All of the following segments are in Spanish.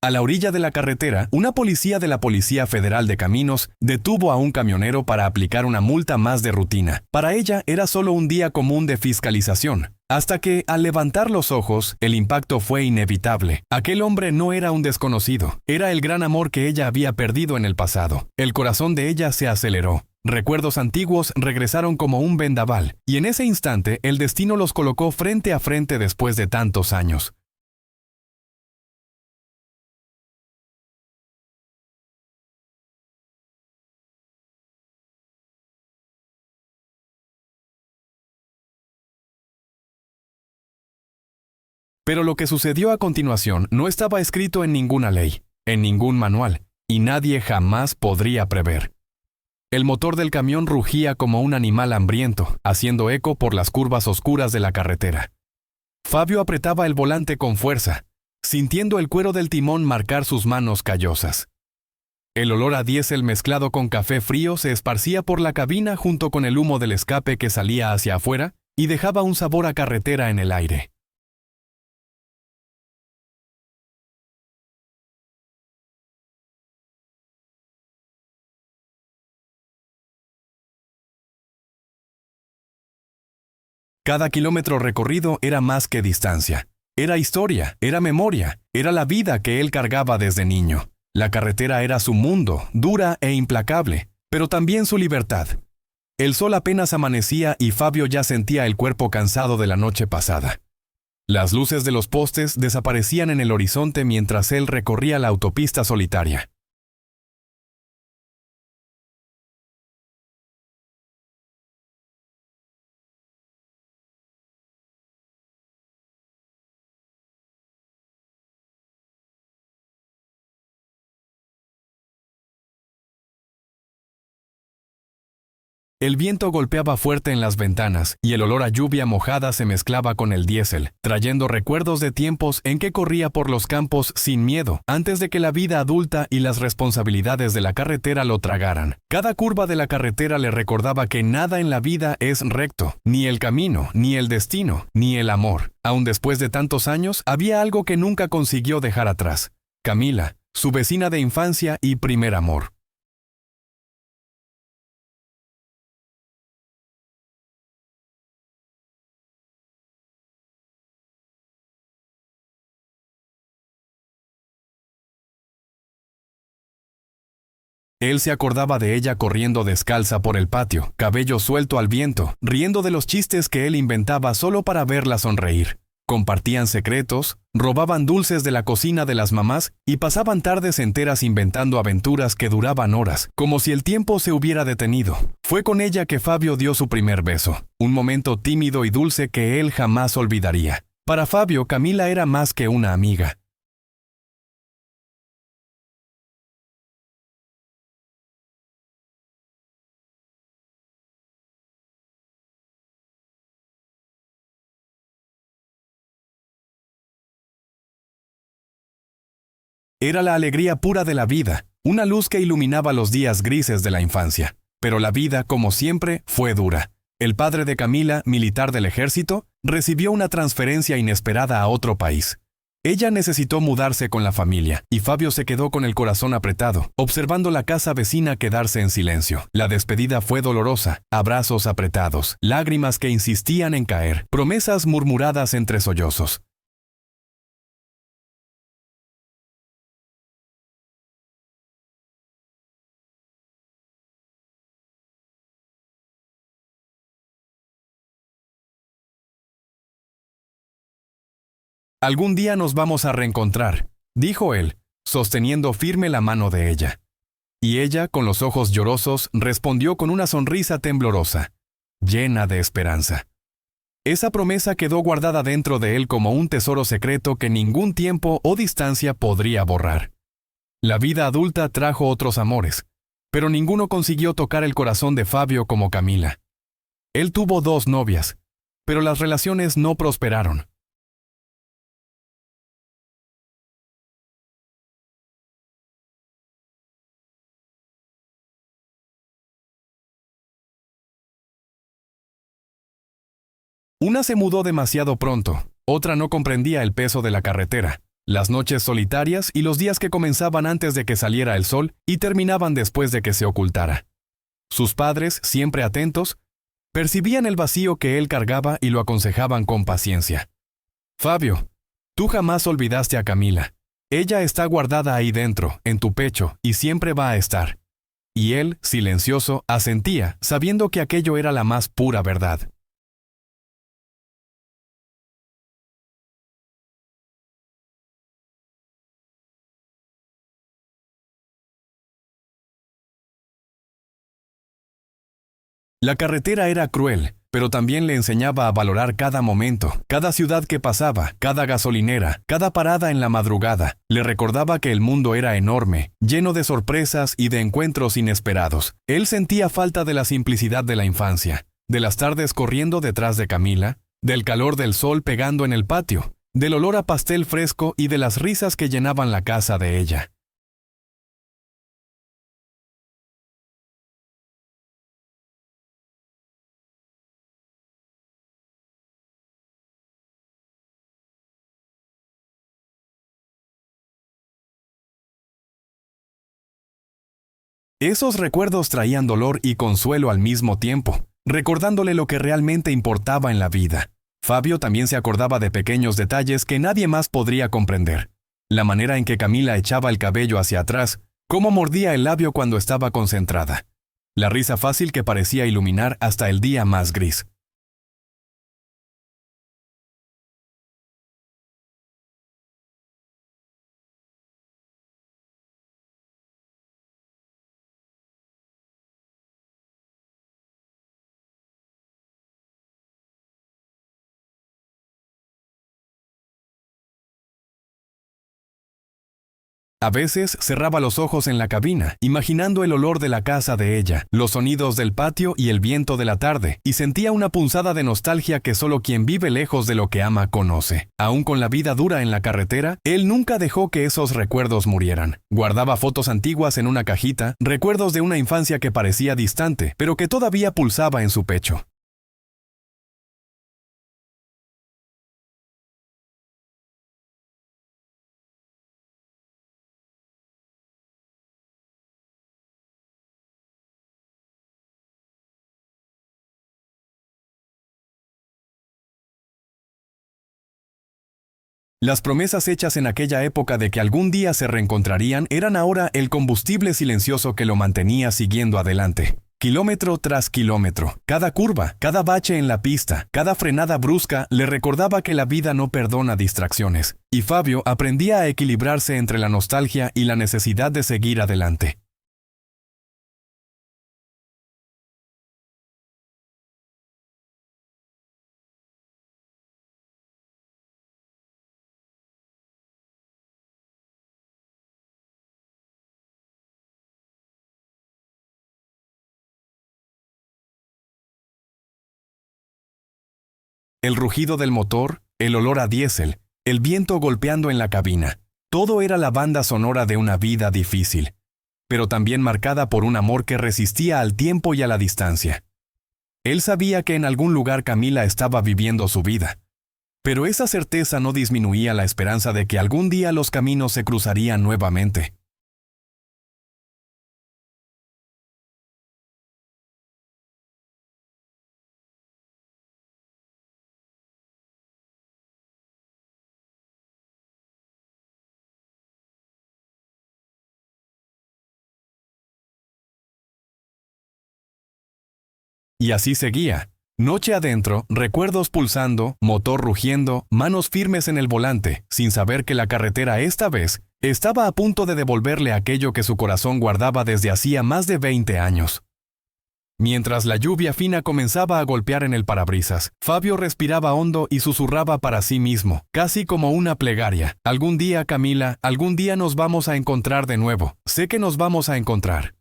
A la orilla de la carretera, una policía de la Policía Federal de Caminos detuvo a un camionero para aplicar una multa más de rutina. Para ella era solo un día común de fiscalización. Hasta que, al levantar los ojos, el impacto fue inevitable. Aquel hombre no era un desconocido, era el gran amor que ella había perdido en el pasado. El corazón de ella se aceleró. Recuerdos antiguos regresaron como un vendaval, y en ese instante el destino los colocó frente a frente después de tantos años. Pero lo que sucedió a continuación no estaba escrito en ninguna ley, en ningún manual, y nadie jamás podría prever. El motor del camión rugía como un animal hambriento, haciendo eco por las curvas oscuras de la carretera. Fabio apretaba el volante con fuerza, sintiendo el cuero del timón marcar sus manos callosas. El olor a diésel mezclado con café frío se esparcía por la cabina junto con el humo del escape que salía hacia afuera y dejaba un sabor a carretera en el aire. Cada kilómetro recorrido era más que distancia. Era historia, era memoria, era la vida que él cargaba desde niño. La carretera era su mundo, dura e implacable, pero también su libertad. El sol apenas amanecía y Fabio ya sentía el cuerpo cansado de la noche pasada. Las luces de los postes desaparecían en el horizonte mientras él recorría la autopista solitaria. El viento golpeaba fuerte en las ventanas y el olor a lluvia mojada se mezclaba con el diésel, trayendo recuerdos de tiempos en que corría por los campos sin miedo, antes de que la vida adulta y las responsabilidades de la carretera lo tragaran. Cada curva de la carretera le recordaba que nada en la vida es recto, ni el camino, ni el destino, ni el amor. Aun después de tantos años, había algo que nunca consiguió dejar atrás: Camila, su vecina de infancia y primer amor. Él se acordaba de ella corriendo descalza por el patio, cabello suelto al viento, riendo de los chistes que él inventaba solo para verla sonreír. Compartían secretos, robaban dulces de la cocina de las mamás y pasaban tardes enteras inventando aventuras que duraban horas, como si el tiempo se hubiera detenido. Fue con ella que Fabio dio su primer beso, un momento tímido y dulce que él jamás olvidaría. Para Fabio, Camila era más que una amiga. Era la alegría pura de la vida, una luz que iluminaba los días grises de la infancia. Pero la vida, como siempre, fue dura. El padre de Camila, militar del ejército, recibió una transferencia inesperada a otro país. Ella necesitó mudarse con la familia, y Fabio se quedó con el corazón apretado, observando la casa vecina quedarse en silencio. La despedida fue dolorosa, abrazos apretados, lágrimas que insistían en caer, promesas murmuradas entre sollozos. «Algún día nos vamos a reencontrar», dijo él, sosteniendo firme la mano de ella. Y ella, con los ojos llorosos, respondió con una sonrisa temblorosa, llena de esperanza. Esa promesa quedó guardada dentro de él como un tesoro secreto que ningún tiempo o distancia podría borrar. La vida adulta trajo otros amores, pero ninguno consiguió tocar el corazón de Fabio como Camila. Él tuvo 2 novias, pero las relaciones no prosperaron. Una se mudó demasiado pronto, otra no comprendía el peso de la carretera, las noches solitarias y los días que comenzaban antes de que saliera el sol y terminaban después de que se ocultara. Sus padres, siempre atentos, percibían el vacío que él cargaba y lo aconsejaban con paciencia. Fabio, tú jamás olvidaste a Camila. Ella está guardada ahí dentro, en tu pecho, y siempre va a estar. Y él, silencioso, asentía, sabiendo que aquello era la más pura verdad. La carretera era cruel, pero también le enseñaba a valorar cada momento, cada ciudad que pasaba, cada gasolinera, cada parada en la madrugada. Le recordaba que el mundo era enorme, lleno de sorpresas y de encuentros inesperados. Él sentía falta de la simplicidad de la infancia, de las tardes corriendo detrás de Camila, del calor del sol pegando en el patio, del olor a pastel fresco y de las risas que llenaban la casa de ella. Esos recuerdos traían dolor y consuelo al mismo tiempo, recordándole lo que realmente importaba en la vida. Fabio también se acordaba de pequeños detalles que nadie más podría comprender. La manera en que Camila echaba el cabello hacia atrás, cómo mordía el labio cuando estaba concentrada. La risa fácil que parecía iluminar hasta el día más gris. A veces cerraba los ojos en la cabina, imaginando el olor de la casa de ella, los sonidos del patio y el viento de la tarde, y sentía una punzada de nostalgia que solo quien vive lejos de lo que ama conoce. Aún con la vida dura en la carretera, él nunca dejó que esos recuerdos murieran. Guardaba fotos antiguas en una cajita, recuerdos de una infancia que parecía distante, pero que todavía pulsaba en su pecho. Las promesas hechas en aquella época de que algún día se reencontrarían eran ahora el combustible silencioso que lo mantenía siguiendo adelante. Kilómetro tras kilómetro, cada curva, cada bache en la pista, cada frenada brusca le recordaba que la vida no perdona distracciones, y Fabio aprendía a equilibrarse entre la nostalgia y la necesidad de seguir adelante. El rugido del motor, el olor a diésel, el viento golpeando en la cabina, todo era la banda sonora de una vida difícil, pero también marcada por un amor que resistía al tiempo y a la distancia. Él sabía que en algún lugar Camila estaba viviendo su vida, pero esa certeza no disminuía la esperanza de que algún día los caminos se cruzarían nuevamente. Y así seguía. Noche adentro, recuerdos pulsando, motor rugiendo, manos firmes en el volante, sin saber que la carretera esta vez estaba a punto de devolverle aquello que su corazón guardaba desde hacía más de 20 años. Mientras la lluvia fina comenzaba a golpear en el parabrisas, Fabio respiraba hondo y susurraba para sí mismo, casi como una plegaria. Algún día, Camila, algún día nos vamos a encontrar de nuevo. Sé que nos vamos a encontrar.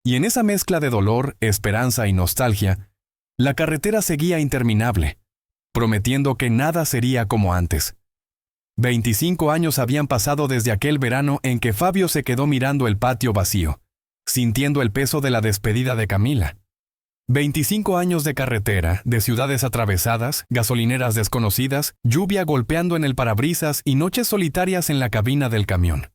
Y en esa mezcla de dolor, esperanza y nostalgia, la carretera seguía interminable, prometiendo que nada sería como antes. 25 años habían pasado desde aquel verano en que Fabio se quedó mirando el patio vacío, sintiendo el peso de la despedida de Camila. 25 años de carretera, de ciudades atravesadas, gasolineras desconocidas, lluvia golpeando en el parabrisas y noches solitarias en la cabina del camión.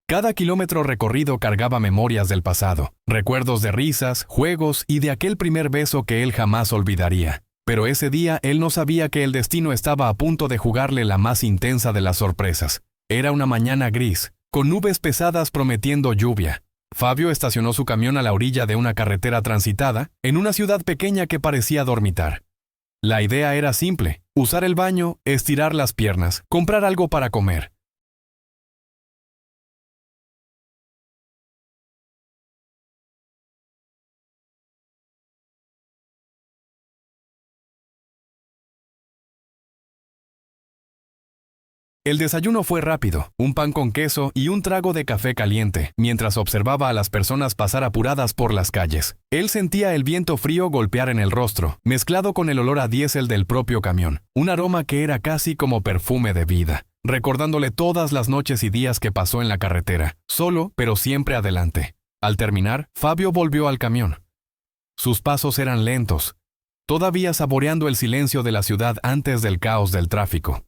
Cada kilómetro recorrido cargaba memorias del pasado, recuerdos de risas, juegos y de aquel primer beso que él jamás olvidaría. Pero ese día él no sabía que el destino estaba a punto de jugarle la más intensa de las sorpresas. Era una mañana gris, con nubes pesadas prometiendo lluvia. Fabio estacionó su camión a la orilla de una carretera transitada, en una ciudad pequeña que parecía dormitar. La idea era simple: usar el baño, estirar las piernas, comprar algo para comer. El desayuno fue rápido, un pan con queso y un trago de café caliente, mientras observaba a las personas pasar apuradas por las calles. Él sentía el viento frío golpear en el rostro, mezclado con el olor a diésel del propio camión, un aroma que era casi como perfume de vida, recordándole todas las noches y días que pasó en la carretera, solo pero siempre adelante. Al terminar, Fabio volvió al camión. Sus pasos eran lentos, todavía saboreando el silencio de la ciudad antes del caos del tráfico.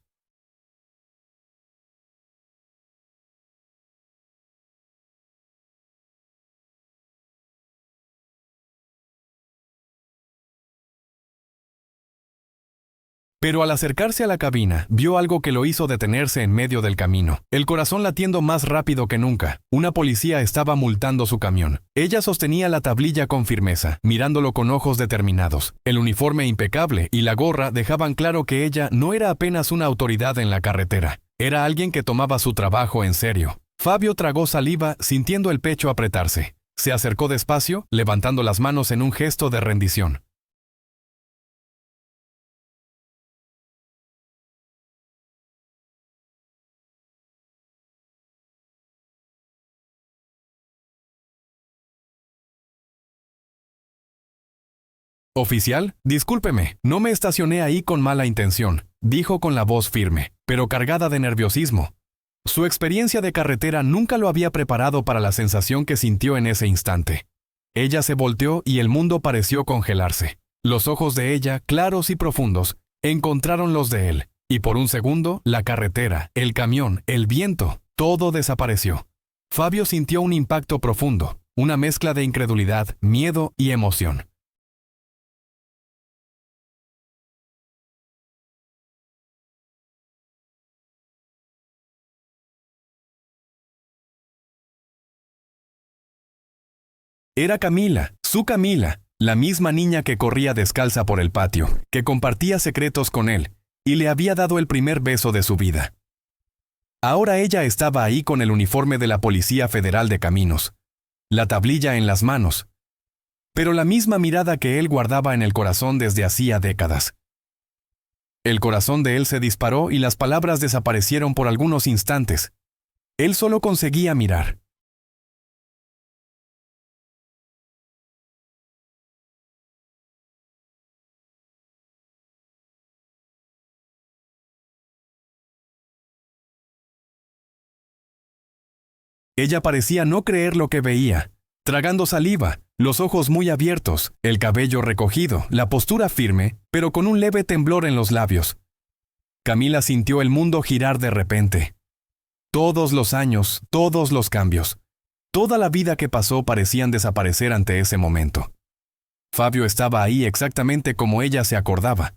Pero al acercarse a la cabina, vio algo que lo hizo detenerse en medio del camino, el corazón latiendo más rápido que nunca. Una policía estaba multando su camión. Ella sostenía la tablilla con firmeza, mirándolo con ojos determinados. El uniforme impecable y la gorra dejaban claro que ella no era apenas una autoridad en la carretera. Era alguien que tomaba su trabajo en serio. Fabio tragó saliva, sintiendo el pecho apretarse. Se acercó despacio, levantando las manos en un gesto de rendición. «Oficial, discúlpeme, no me estacioné ahí con mala intención», dijo con la voz firme, pero cargada de nerviosismo. Su experiencia de carretera nunca lo había preparado para la sensación que sintió en ese instante. Ella se volteó y el mundo pareció congelarse. Los ojos de ella, claros y profundos, encontraron los de él, y por un segundo, la carretera, el camión, el viento, todo desapareció. Fabio sintió un impacto profundo, una mezcla de incredulidad, miedo y emoción. Era Camila, su Camila, la misma niña que corría descalza por el patio, que compartía secretos con él, y le había dado el primer beso de su vida. Ahora ella estaba ahí con el uniforme de la Policía Federal de Caminos, la tablilla en las manos, pero la misma mirada que él guardaba en el corazón desde hacía décadas. El corazón de él se disparó y las palabras desaparecieron por algunos instantes. Él solo conseguía mirar. Ella parecía no creer lo que veía, tragando saliva, los ojos muy abiertos, el cabello recogido, la postura firme, pero con un leve temblor en los labios. Camila sintió el mundo girar de repente. Todos los años, todos los cambios, toda la vida que pasó parecían desaparecer ante ese momento. Fabio estaba ahí exactamente como ella se acordaba,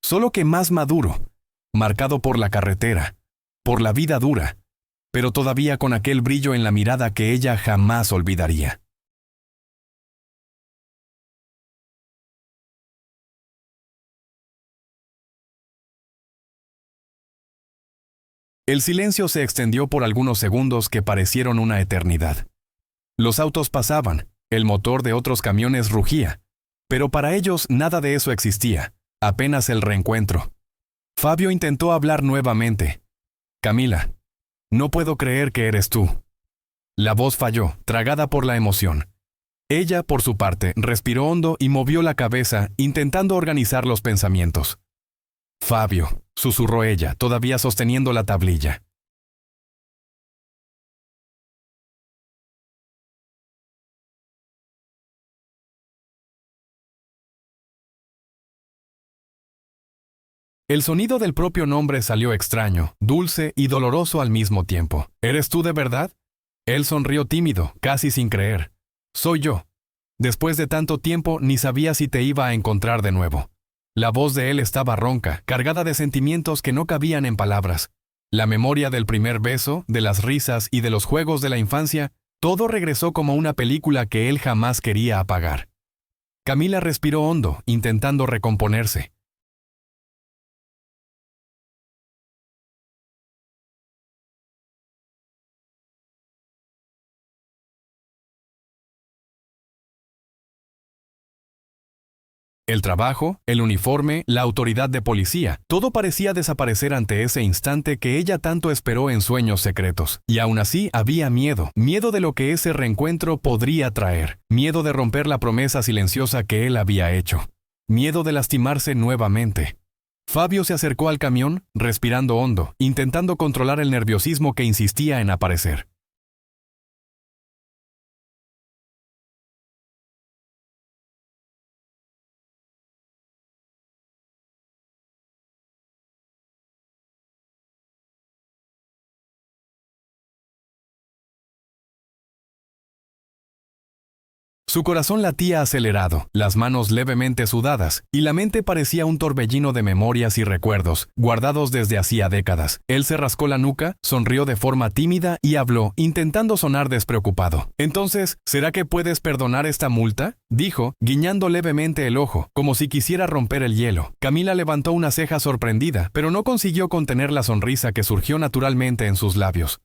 solo que más maduro, marcado por la carretera, por la vida dura, pero todavía con aquel brillo en la mirada que ella jamás olvidaría. El silencio se extendió por algunos segundos que parecieron una eternidad. Los autos pasaban, el motor de otros camiones rugía, pero para ellos nada de eso existía, apenas el reencuentro. Fabio intentó hablar nuevamente. Camila, no puedo creer que eres tú. La voz falló, tragada por la emoción. Ella, por su parte, respiró hondo y movió la cabeza, intentando organizar los pensamientos. Fabio, susurró ella, todavía sosteniendo la tablilla. El sonido del propio nombre salió extraño, dulce y doloroso al mismo tiempo. ¿Eres tú de verdad? Él sonrió tímido, casi sin creer. Soy yo. Después de tanto tiempo ni sabía si te iba a encontrar de nuevo. La voz de él estaba ronca, cargada de sentimientos que no cabían en palabras. La memoria del primer beso, de las risas y de los juegos de la infancia, todo regresó como una película que él jamás quería apagar. Camila respiró hondo, intentando recomponerse. El trabajo, el uniforme, la autoridad de policía, todo parecía desaparecer ante ese instante que ella tanto esperó en sueños secretos. Y aún así había miedo, miedo de lo que ese reencuentro podría traer, miedo de romper la promesa silenciosa que él había hecho, miedo de lastimarse nuevamente. Fabio se acercó al camión, respirando hondo, intentando controlar el nerviosismo que insistía en aparecer. Su corazón latía acelerado, las manos levemente sudadas, y la mente parecía un torbellino de memorias y recuerdos, guardados desde hacía décadas. Él se rascó la nuca, sonrió de forma tímida y habló, intentando sonar despreocupado. «Entonces, ¿será que puedes perdonar esta multa?», dijo, guiñando levemente el ojo, como si quisiera romper el hielo. Camila levantó una ceja sorprendida, pero no consiguió contener la sonrisa que surgió naturalmente en sus labios.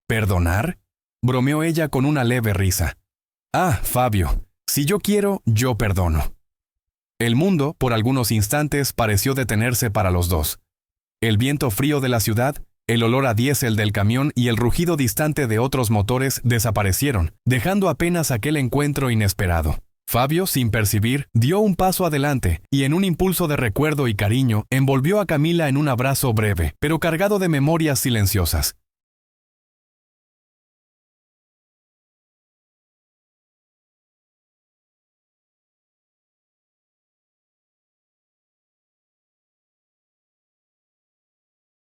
¿Perdonar?, bromeó ella con una leve risa. Ah, Fabio, si yo quiero, yo perdono. El mundo, por algunos instantes, pareció detenerse para los dos. El viento frío de la ciudad, el olor a diésel del camión y el rugido distante de otros motores desaparecieron, dejando apenas aquel encuentro inesperado. Fabio, sin percibir, dio un paso adelante y en un impulso de recuerdo y cariño envolvió a Camila en un abrazo breve, pero cargado de memorias silenciosas.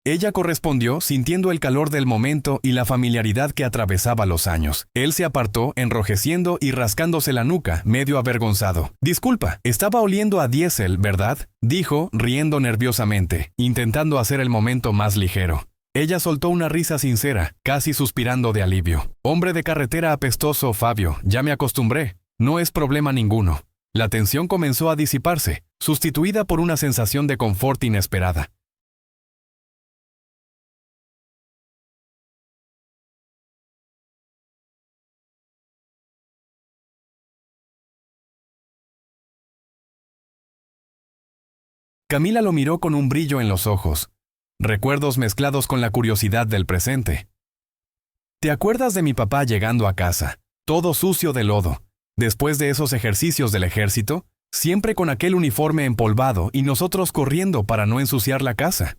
Ella correspondió sintiendo el calor del momento y la familiaridad que atravesaba los años. Él se apartó, enrojeciendo y rascándose la nuca, medio avergonzado. «Disculpa, estaba oliendo a diésel, ¿verdad?», dijo, riendo nerviosamente, intentando hacer el momento más ligero. Ella soltó una risa sincera, casi suspirando de alivio. «Hombre de carretera apestoso, Fabio, ya me acostumbré. No es problema ninguno». La tensión comenzó a disiparse, sustituida por una sensación de confort inesperada. Camila lo miró con un brillo en los ojos, recuerdos mezclados con la curiosidad del presente. ¿Te acuerdas de mi papá llegando a casa, todo sucio de lodo, después de esos ejercicios del ejército, siempre con aquel uniforme empolvado y nosotros corriendo para no ensuciar la casa?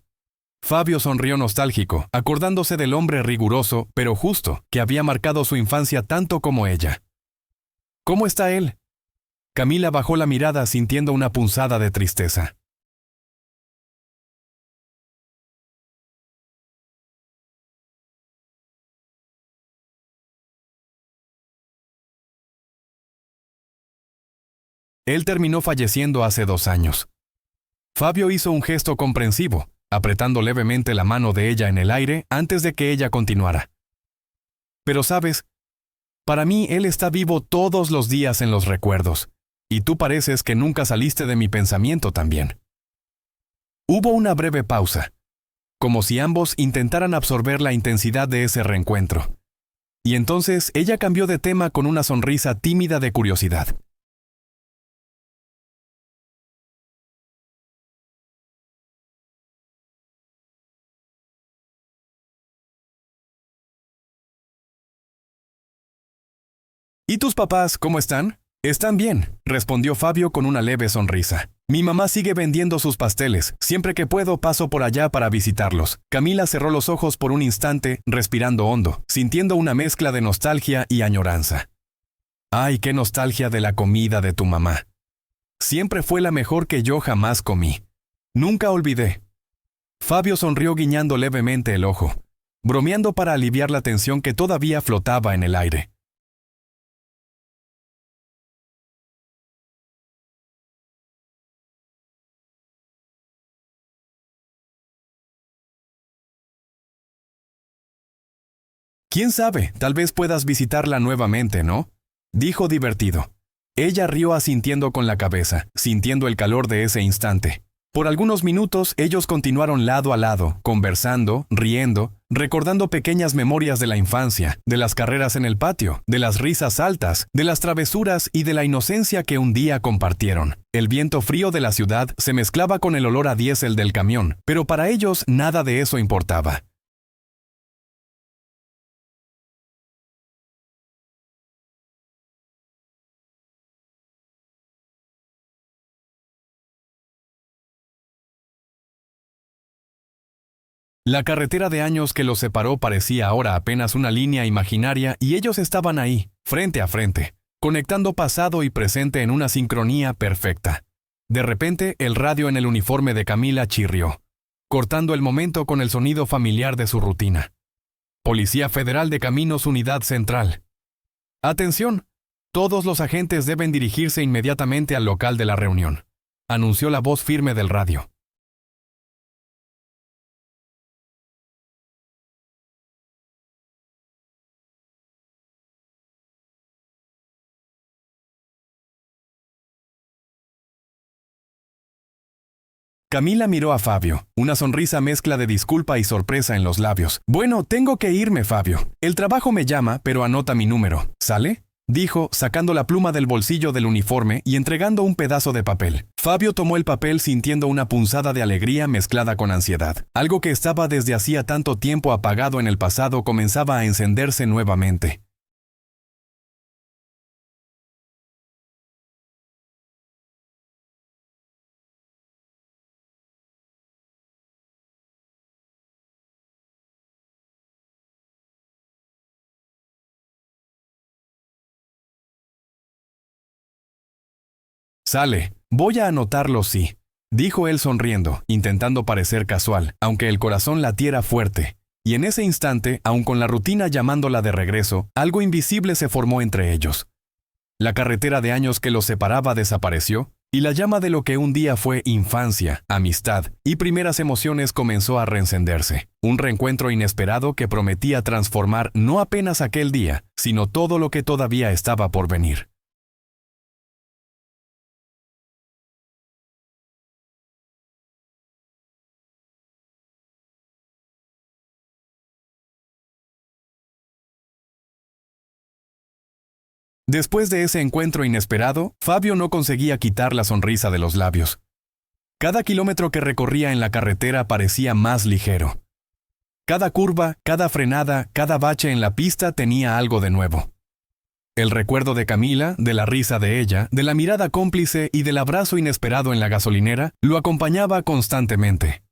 Fabio sonrió nostálgico, acordándose del hombre riguroso, pero justo, que había marcado su infancia tanto como ella. ¿Cómo está él?, Camila bajó la mirada sintiendo una punzada de tristeza. Él terminó falleciendo hace 2 años. Fabio hizo un gesto comprensivo, apretando levemente la mano de ella en el aire antes de que ella continuara. Pero sabes, para mí él está vivo todos los días en los recuerdos, y tú pareces que nunca saliste de mi pensamiento también. Hubo una breve pausa. como si ambos intentaran absorber la intensidad de ese reencuentro. Y entonces ella cambió de tema con una sonrisa tímida de curiosidad. ¿Y tus papás, cómo están? Están bien, respondió Fabio con una leve sonrisa. Mi mamá sigue vendiendo sus pasteles. Siempre que puedo paso por allá para visitarlos. Camila cerró los ojos por un instante, respirando hondo, sintiendo una mezcla de nostalgia y añoranza. ¡Ay, qué nostalgia de la comida de tu mamá! Siempre fue la mejor que yo jamás comí. Nunca olvidé. Fabio sonrió guiñando levemente el ojo, bromeando para aliviar la tensión que todavía flotaba en el aire. «¿Quién sabe? Tal vez puedas visitarla nuevamente, ¿no?», dijo divertido. Ella rió asintiendo con la cabeza, sintiendo el calor de ese instante. Por algunos minutos ellos continuaron lado a lado, conversando, riendo, recordando pequeñas memorias de la infancia, de las carreras en el patio, de las risas altas, de las travesuras y de la inocencia que un día compartieron. El viento frío de la ciudad se mezclaba con el olor a diésel del camión, pero para ellos nada de eso importaba. La carretera de años que los separó parecía ahora apenas una línea imaginaria y ellos estaban ahí, frente a frente, conectando pasado y presente en una sincronía perfecta. De repente, el radio en el uniforme de Camila chirrió, cortando el momento con el sonido familiar de su rutina. Policía Federal de Caminos Unidad Central. ¡Atención! Todos los agentes deben dirigirse inmediatamente al local de la reunión, anunció la voz firme del radio. Camila miró a Fabio, una sonrisa mezcla de disculpa y sorpresa en los labios. «Bueno, tengo que irme, Fabio. El trabajo me llama, pero anota mi número. ¿Sale?», dijo, sacando la pluma del bolsillo del uniforme y entregando un pedazo de papel. Fabio tomó el papel sintiendo una punzada de alegría mezclada con ansiedad. Algo que estaba desde hacía tanto tiempo apagado en el pasado comenzaba a encenderse nuevamente. «Sale, voy a anotarlo, sí», dijo él sonriendo, intentando parecer casual, aunque el corazón latiera fuerte. Y en ese instante, aun con la rutina llamándola de regreso, algo invisible se formó entre ellos. La carretera de años que los separaba desapareció, y la llama de lo que un día fue infancia, amistad y primeras emociones comenzó a reencenderse. Un reencuentro inesperado que prometía transformar no apenas aquel día, sino todo lo que todavía estaba por venir. Después de ese encuentro inesperado, Fabio no conseguía quitar la sonrisa de los labios. Cada kilómetro que recorría en la carretera parecía más ligero. Cada curva, cada frenada, cada bache en la pista tenía algo de nuevo. El recuerdo de Camila, de la risa de ella, de la mirada cómplice y del abrazo inesperado en la gasolinera, lo acompañaba constantemente.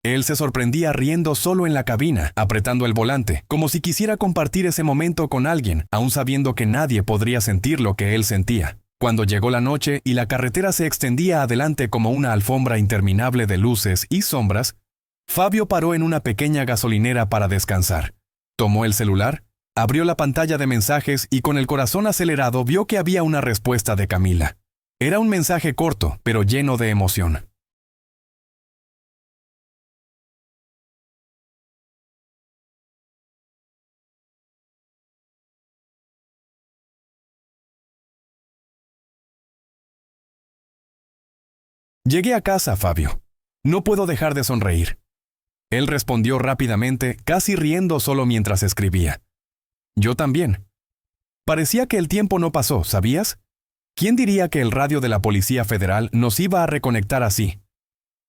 Él se sorprendía riendo solo en la cabina, apretando el volante, como si quisiera compartir ese momento con alguien, aún sabiendo que nadie podría sentir lo que él sentía. Cuando llegó la noche y la carretera se extendía adelante como una alfombra interminable de luces y sombras, Fabio paró en una pequeña gasolinera para descansar. Tomó el celular, abrió la pantalla de mensajes y con el corazón acelerado vio que había una respuesta de Camila. Era un mensaje corto, pero lleno de emoción. Llegué a casa, Fabio. No puedo dejar de sonreír. Él respondió rápidamente, casi riendo solo mientras escribía. Yo también. Parecía que el tiempo no pasó, ¿sabías? ¿Quién diría que el radio de la Policía Federal nos iba a reconectar así?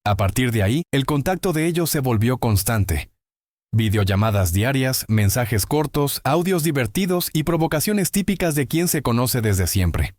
A partir de ahí, el contacto de ellos se volvió constante. Videollamadas diarias, mensajes cortos, audios divertidos y provocaciones típicas de quien se conoce desde siempre.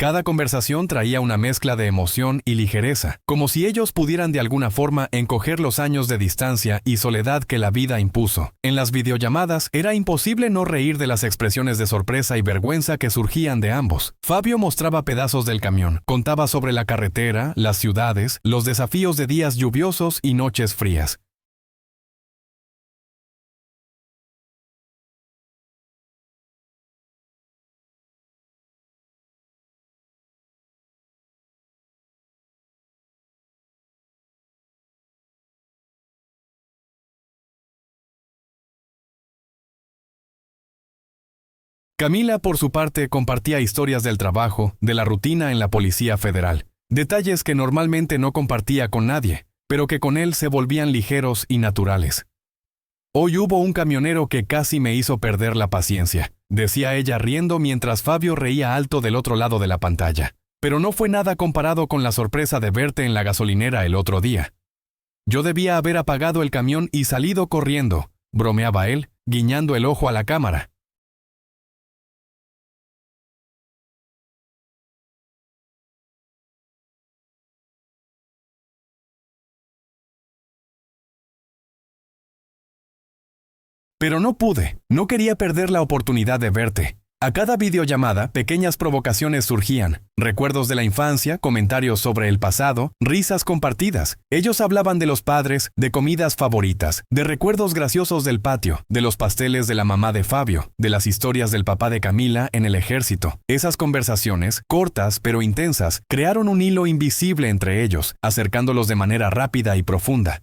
Cada conversación traía una mezcla de emoción y ligereza, como si ellos pudieran de alguna forma encoger los años de distancia y soledad que la vida impuso. En las videollamadas era imposible no reír de las expresiones de sorpresa y vergüenza que surgían de ambos. Fabio mostraba pedazos del camión, contaba sobre la carretera, las ciudades, los desafíos de días lluviosos y noches frías. Camila, por su parte, compartía historias del trabajo, de la rutina en la Policía Federal. Detalles que normalmente no compartía con nadie, pero que con él se volvían ligeros y naturales. Hoy hubo un camionero que casi me hizo perder la paciencia, decía ella riendo mientras Fabio reía alto del otro lado de la pantalla. Pero no fue nada comparado con la sorpresa de verte en la gasolinera el otro día. Yo debía haber apagado el camión y salido corriendo, bromeaba él, guiñando el ojo a la cámara. Pero no pude, no quería perder la oportunidad de verte. A cada videollamada, pequeñas provocaciones surgían, recuerdos de la infancia, comentarios sobre el pasado, risas compartidas. Ellos hablaban de los padres, de comidas favoritas, de recuerdos graciosos del patio, de los pasteles de la mamá de Fabio, de las historias del papá de Camila en el ejército. Esas conversaciones, cortas pero intensas, crearon un hilo invisible entre ellos, acercándolos de manera rápida y profunda.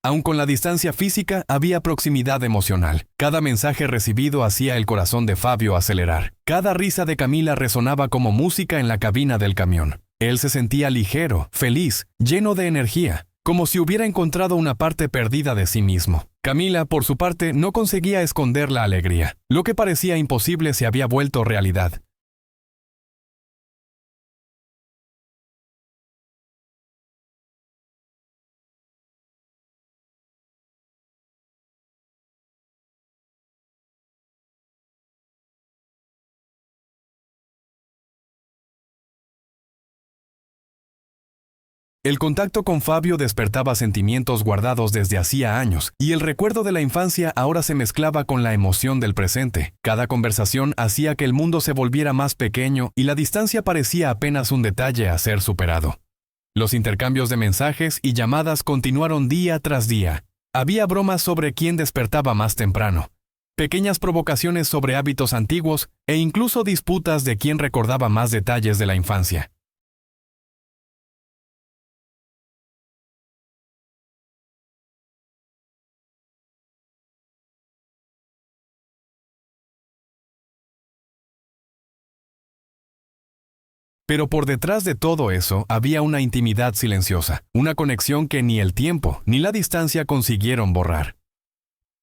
Aun con la distancia física, había proximidad emocional. Cada mensaje recibido hacía el corazón de Fabio acelerar. Cada risa de Camila resonaba como música en la cabina del camión. Él se sentía ligero, feliz, lleno de energía, como si hubiera encontrado una parte perdida de sí mismo. Camila, por su parte, no conseguía esconder la alegría. Lo que parecía imposible se había vuelto realidad. El contacto con Fabio despertaba sentimientos guardados desde hacía años, y el recuerdo de la infancia ahora se mezclaba con la emoción del presente. Cada conversación hacía que el mundo se volviera más pequeño y la distancia parecía apenas un detalle a ser superado. Los intercambios de mensajes y llamadas continuaron día tras día. Había bromas sobre quién despertaba más temprano, pequeñas provocaciones sobre hábitos antiguos e incluso disputas de quién recordaba más detalles de la infancia. Pero por detrás de todo eso había una intimidad silenciosa, una conexión que ni el tiempo ni la distancia consiguieron borrar.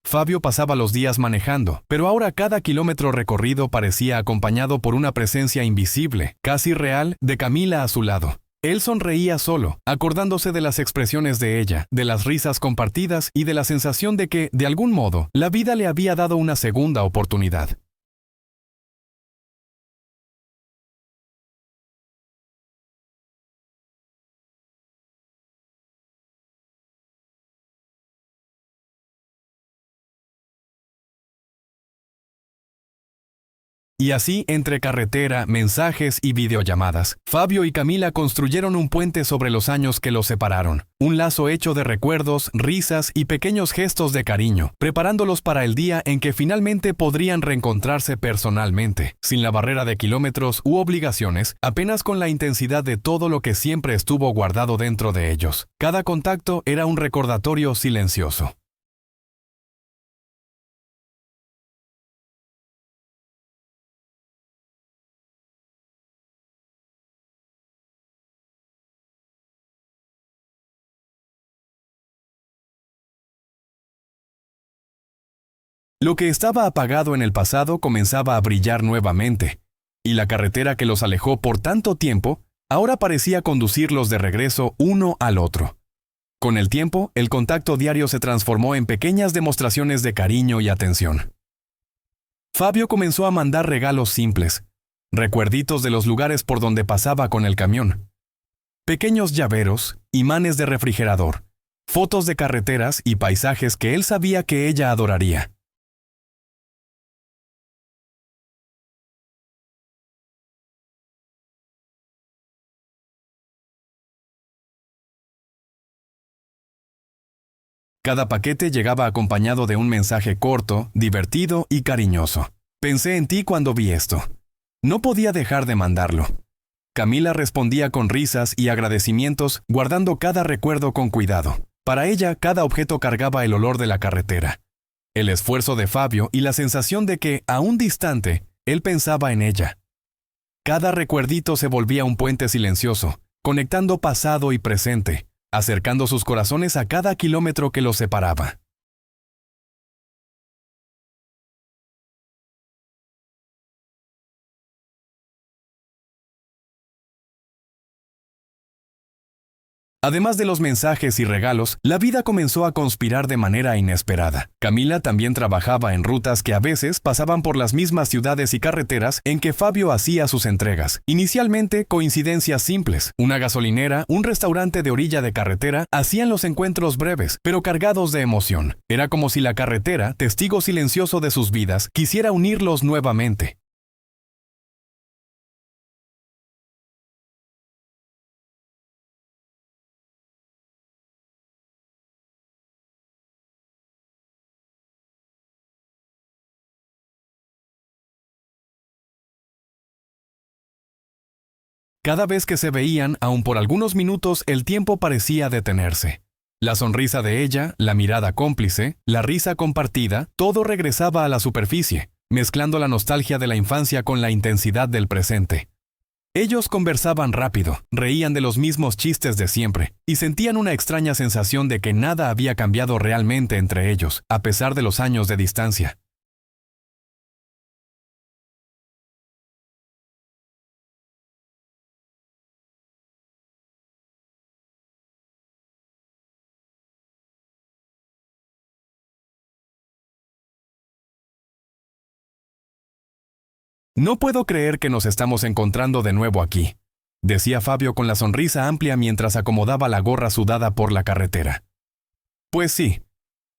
Fabio pasaba los días manejando, pero ahora cada kilómetro recorrido parecía acompañado por una presencia invisible, casi real, de Camila a su lado. Él sonreía solo, acordándose de las expresiones de ella, de las risas compartidas y de la sensación de que, de algún modo, la vida le había dado una segunda oportunidad. Y así, entre carretera, mensajes y videollamadas, Fabio y Camila construyeron un puente sobre los años que los separaron. Un lazo hecho de recuerdos, risas y pequeños gestos de cariño, preparándolos para el día en que finalmente podrían reencontrarse personalmente, sin la barrera de kilómetros u obligaciones, apenas con la intensidad de todo lo que siempre estuvo guardado dentro de ellos. Cada contacto era un recordatorio silencioso. Lo que estaba apagado en el pasado comenzaba a brillar nuevamente, y la carretera que los alejó por tanto tiempo ahora parecía conducirlos de regreso uno al otro. Con el tiempo, el contacto diario se transformó en pequeñas demostraciones de cariño y atención. Fabio comenzó a mandar regalos simples, recuerditos de los lugares por donde pasaba con el camión, pequeños llaveros, imanes de refrigerador, fotos de carreteras y paisajes que él sabía que ella adoraría. Cada paquete llegaba acompañado de un mensaje corto, divertido y cariñoso. Pensé en ti cuando vi esto. No podía dejar de mandarlo. Camila respondía con risas y agradecimientos, guardando cada recuerdo con cuidado. Para ella, cada objeto cargaba el olor de la carretera, el esfuerzo de Fabio y la sensación de que, aún distante, él pensaba en ella. Cada recuerdito se volvía un puente silencioso, conectando pasado y presente, acercando sus corazones a cada kilómetro que los separaba. Además de los mensajes y regalos, la vida comenzó a conspirar de manera inesperada. Camila también trabajaba en rutas que a veces pasaban por las mismas ciudades y carreteras en que Fabio hacía sus entregas. Inicialmente, coincidencias simples. Una gasolinera, un restaurante de orilla de carretera hacían los encuentros breves, pero cargados de emoción. Era como si la carretera, testigo silencioso de sus vidas, quisiera unirlos nuevamente. Cada vez que se veían, aun por algunos minutos, el tiempo parecía detenerse. La sonrisa de ella, la mirada cómplice, la risa compartida, todo regresaba a la superficie, mezclando la nostalgia de la infancia con la intensidad del presente. Ellos conversaban rápido, reían de los mismos chistes de siempre, y sentían una extraña sensación de que nada había cambiado realmente entre ellos, a pesar de los años de distancia. No puedo creer que nos estamos encontrando de nuevo aquí, decía Fabio con la sonrisa amplia mientras acomodaba la gorra sudada por la carretera. Pues sí,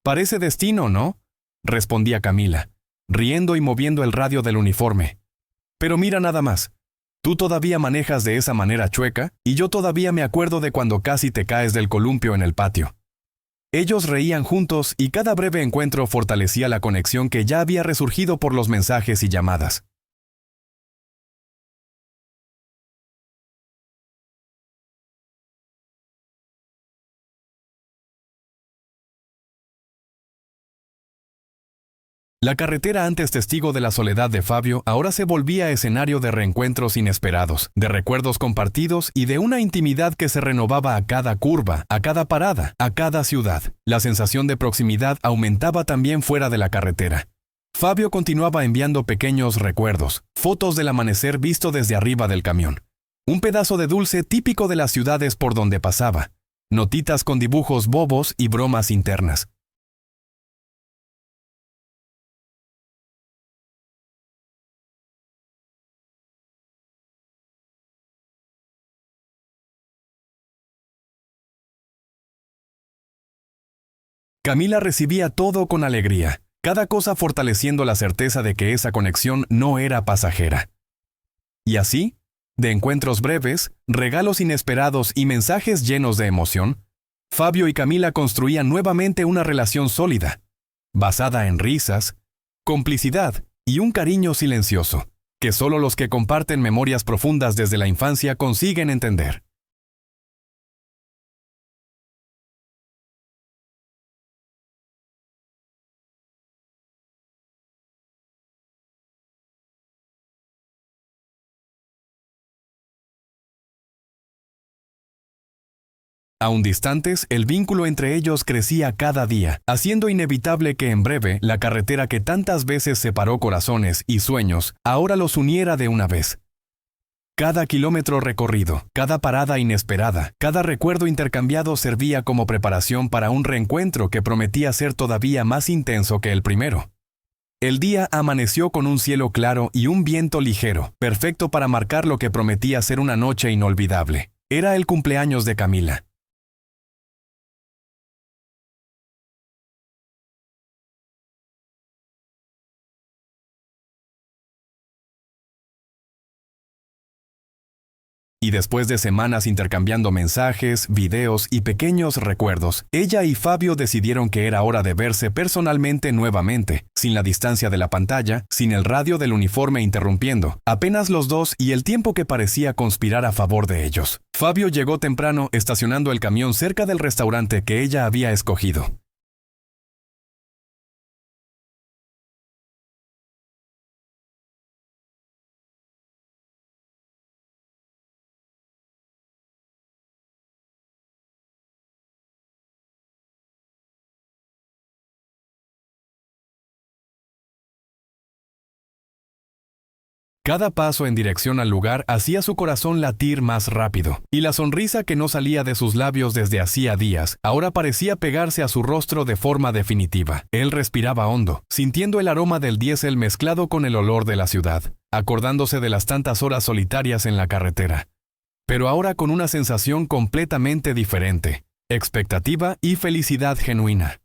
parece destino, ¿no? Respondía Camila, riendo y moviendo el radio del uniforme. Pero mira nada más. Tú todavía manejas de esa manera chueca, y yo todavía me acuerdo de cuando casi te caes del columpio en el patio. Ellos reían juntos y cada breve encuentro fortalecía la conexión que ya había resurgido por los mensajes y llamadas. La carretera, antes testigo de la soledad de Fabio, ahora se volvía escenario de reencuentros inesperados, de recuerdos compartidos y de una intimidad que se renovaba a cada curva, a cada parada, a cada ciudad. La sensación de proximidad aumentaba también fuera de la carretera. Fabio continuaba enviando pequeños recuerdos, fotos del amanecer visto desde arriba del camión. Un pedazo de dulce típico de las ciudades por donde pasaba. Notitas con dibujos bobos y bromas internas. Camila recibía todo con alegría. cada cosa fortaleciendo la certeza de que esa conexión no era pasajera. Y así, de encuentros breves, regalos inesperados y mensajes llenos de emoción, Fabio y Camila construían nuevamente una relación sólida, basada en risas, complicidad y un cariño silencioso, que solo los que comparten memorias profundas desde la infancia consiguen entender. Aún distantes, el vínculo entre ellos crecía cada día, haciendo inevitable que en breve la carretera que tantas veces separó corazones y sueños, ahora los uniera de una vez. Cada kilómetro recorrido, cada parada inesperada, cada recuerdo intercambiado servía como preparación para un reencuentro que prometía ser todavía más intenso que el primero. El día amaneció con un cielo claro y un viento ligero, perfecto para marcar lo que prometía ser una noche inolvidable. Era el cumpleaños de Camila. Y después de semanas intercambiando mensajes, videos y pequeños recuerdos, ella y Fabio decidieron que era hora de verse personalmente nuevamente, sin la distancia de la pantalla, sin el radio del uniforme interrumpiendo, apenas los dos y el tiempo que parecía conspirar a favor de ellos. Fabio llegó temprano, estacionando el camión cerca del restaurante que ella había escogido. Cada paso en dirección al lugar hacía su corazón latir más rápido, y la sonrisa que no salía de sus labios desde hacía días, ahora parecía pegarse a su rostro de forma definitiva. Él respiraba hondo, sintiendo el aroma del diésel mezclado con el olor de la ciudad, acordándose de las tantas horas solitarias en la carretera. Pero ahora con una sensación completamente diferente, expectativa y felicidad genuina.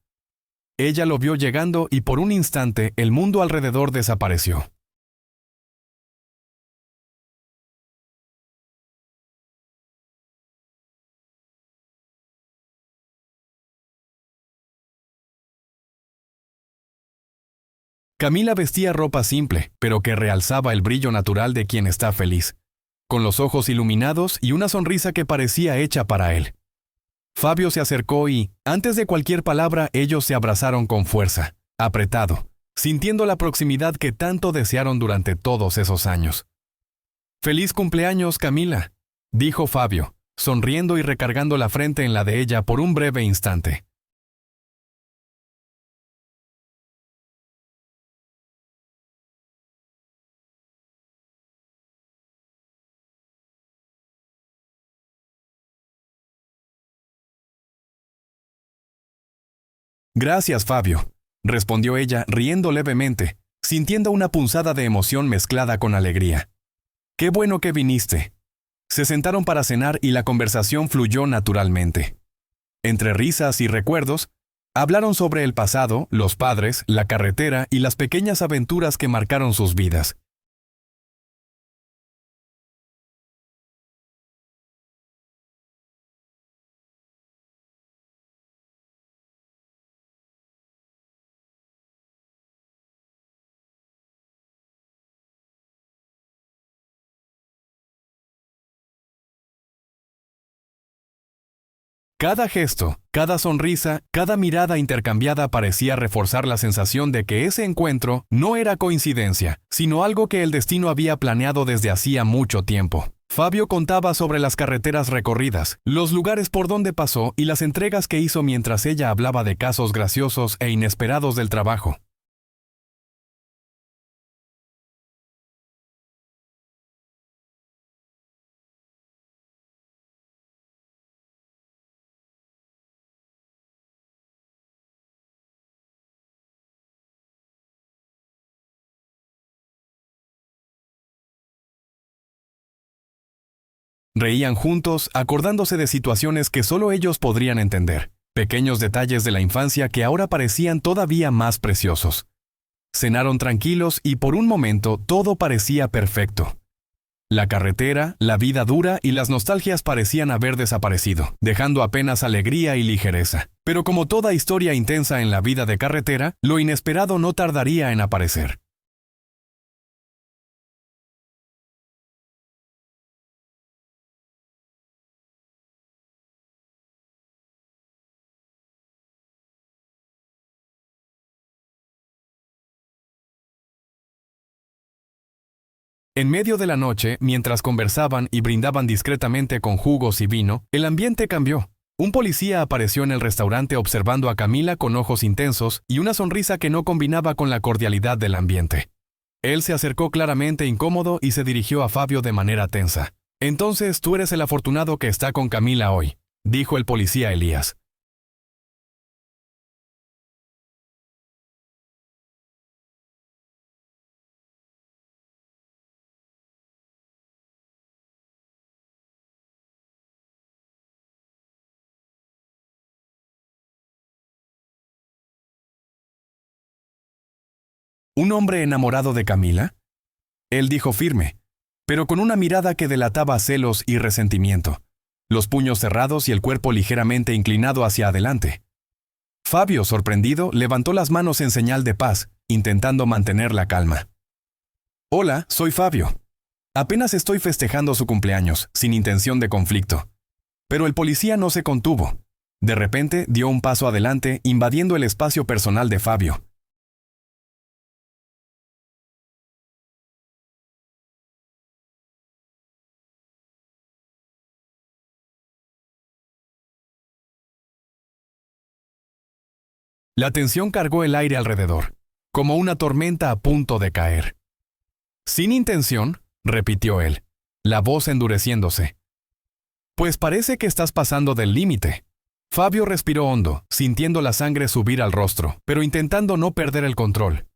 Ella lo vio llegando y por un instante el mundo alrededor desapareció. Camila vestía ropa simple, pero que realzaba el brillo natural de quien está feliz, con los ojos iluminados y una sonrisa que parecía hecha para él. Fabio se acercó y, antes de cualquier palabra, ellos se abrazaron con fuerza, apretado, sintiendo la proximidad que tanto desearon durante todos esos años. «Feliz cumpleaños, Camila», dijo Fabio, sonriendo y recargando la frente en la de ella por un breve instante. «Gracias, Fabio», respondió ella, riendo levemente, sintiendo una punzada de emoción mezclada con alegría. «Qué bueno que viniste». Se sentaron para cenar y la conversación fluyó naturalmente. Entre risas y recuerdos, hablaron sobre el pasado, los padres, la carretera y las pequeñas aventuras que marcaron sus vidas. Cada gesto, cada sonrisa, cada mirada intercambiada parecía reforzar la sensación de que ese encuentro no era coincidencia, sino algo que el destino había planeado desde hacía mucho tiempo. Fabio contaba sobre las carreteras recorridas, los lugares por donde pasó y las entregas que hizo mientras ella hablaba de casos graciosos e inesperados del trabajo. Reían juntos, acordándose de situaciones que solo ellos podrían entender, pequeños detalles de la infancia que ahora parecían todavía más preciosos. Cenaron tranquilos y por un momento todo parecía perfecto. La carretera, la vida dura y las nostalgias parecían haber desaparecido, dejando apenas alegría y ligereza. Pero como toda historia intensa en la vida de carretera, lo inesperado no tardaría en aparecer. En medio de la noche, mientras conversaban y brindaban discretamente con jugos y vino, el ambiente cambió. Un policía apareció en el restaurante observando a Camila con ojos intensos y una sonrisa que no combinaba con la cordialidad del ambiente. Él se acercó claramente incómodo y se dirigió a Fabio de manera tensa. «Entonces tú eres el afortunado que está con Camila hoy», dijo el policía Elías. ¿Un hombre enamorado de Camila? Él dijo firme, pero con una mirada que delataba celos y resentimiento, los puños cerrados y el cuerpo ligeramente inclinado hacia adelante. Fabio, sorprendido, levantó las manos en señal de paz, intentando mantener la calma. «Hola, soy Fabio. Apenas estoy festejando su cumpleaños, sin intención de conflicto». Pero el policía no se contuvo. De repente dio un paso adelante, invadiendo el espacio personal de Fabio. La tensión cargó el aire alrededor, como una tormenta a punto de caer. «Sin intención», repitió él, la voz endureciéndose. «Pues parece que estás pasando del límite». Fabio respiró hondo, sintiendo la sangre subir al rostro, pero intentando no perder el control.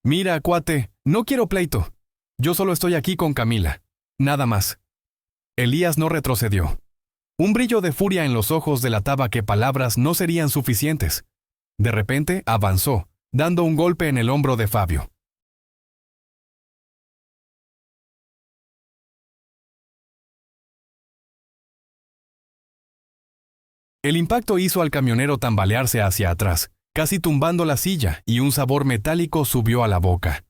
«Mira, cuate, no quiero pleito. Yo solo estoy aquí con Camila. Nada más». Elías no retrocedió. Un brillo de furia en los ojos delataba que palabras no serían suficientes. De repente avanzó, dando un golpe en el hombro de Fabio. El impacto hizo al camionero tambalearse hacia atrás, casi tumbando la silla, y un sabor metálico subió a la boca.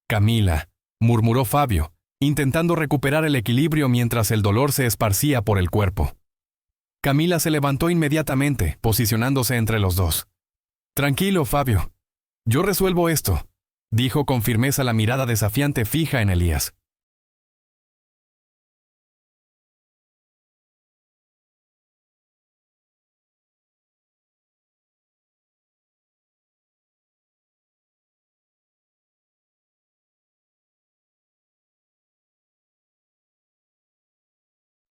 «Camila», murmuró Fabio, intentando recuperar el equilibrio mientras el dolor se esparcía por el cuerpo. Camila se levantó inmediatamente, posicionándose entre los dos. «Tranquilo, Fabio. Yo resuelvo esto», dijo con firmeza, la mirada desafiante fija en Elías.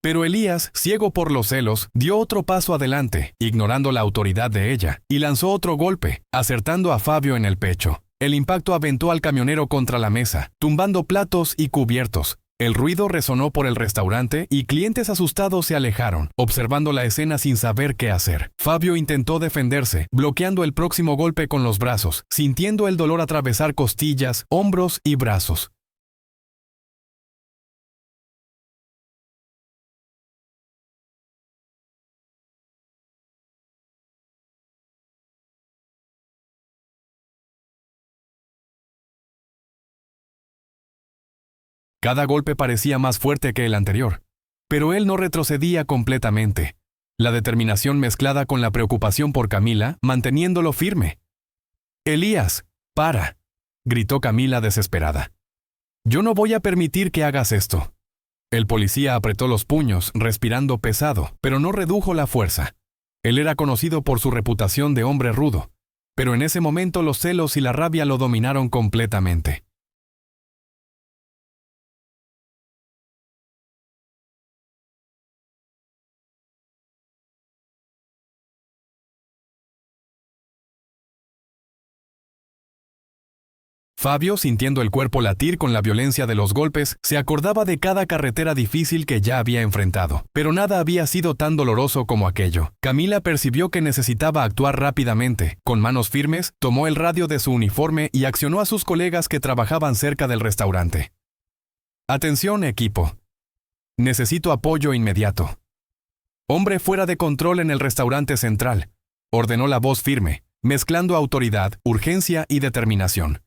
Pero Elías, ciego por los celos, dio otro paso adelante, ignorando la autoridad de ella, y lanzó otro golpe, acertando a Fabio en el pecho. El impacto aventó al camionero contra la mesa, tumbando platos y cubiertos. El ruido resonó por el restaurante y clientes asustados se alejaron, observando la escena sin saber qué hacer. Fabio intentó defenderse, bloqueando el próximo golpe con los brazos, sintiendo el dolor atravesar costillas, hombros y brazos. Cada golpe parecía más fuerte que el anterior, pero él no retrocedía completamente. La determinación mezclada con la preocupación por Camila, manteniéndolo firme. «Elías, para», gritó Camila desesperada. «Yo no voy a permitir que hagas esto». El policía apretó los puños, respirando pesado, pero no redujo la fuerza. Él era conocido por su reputación de hombre rudo, pero en ese momento los celos y la rabia lo dominaron completamente. Fabio, sintiendo el cuerpo latir con la violencia de los golpes, se acordaba de cada carretera difícil que ya había enfrentado. Pero nada había sido tan doloroso como aquello. Camila percibió que necesitaba actuar rápidamente. Con manos firmes, tomó el radio de su uniforme y accionó a sus colegas que trabajaban cerca del restaurante. «Atención, equipo. Necesito apoyo inmediato. Hombre fuera de control en el restaurante central», ordenó la voz firme, mezclando autoridad, urgencia y determinación.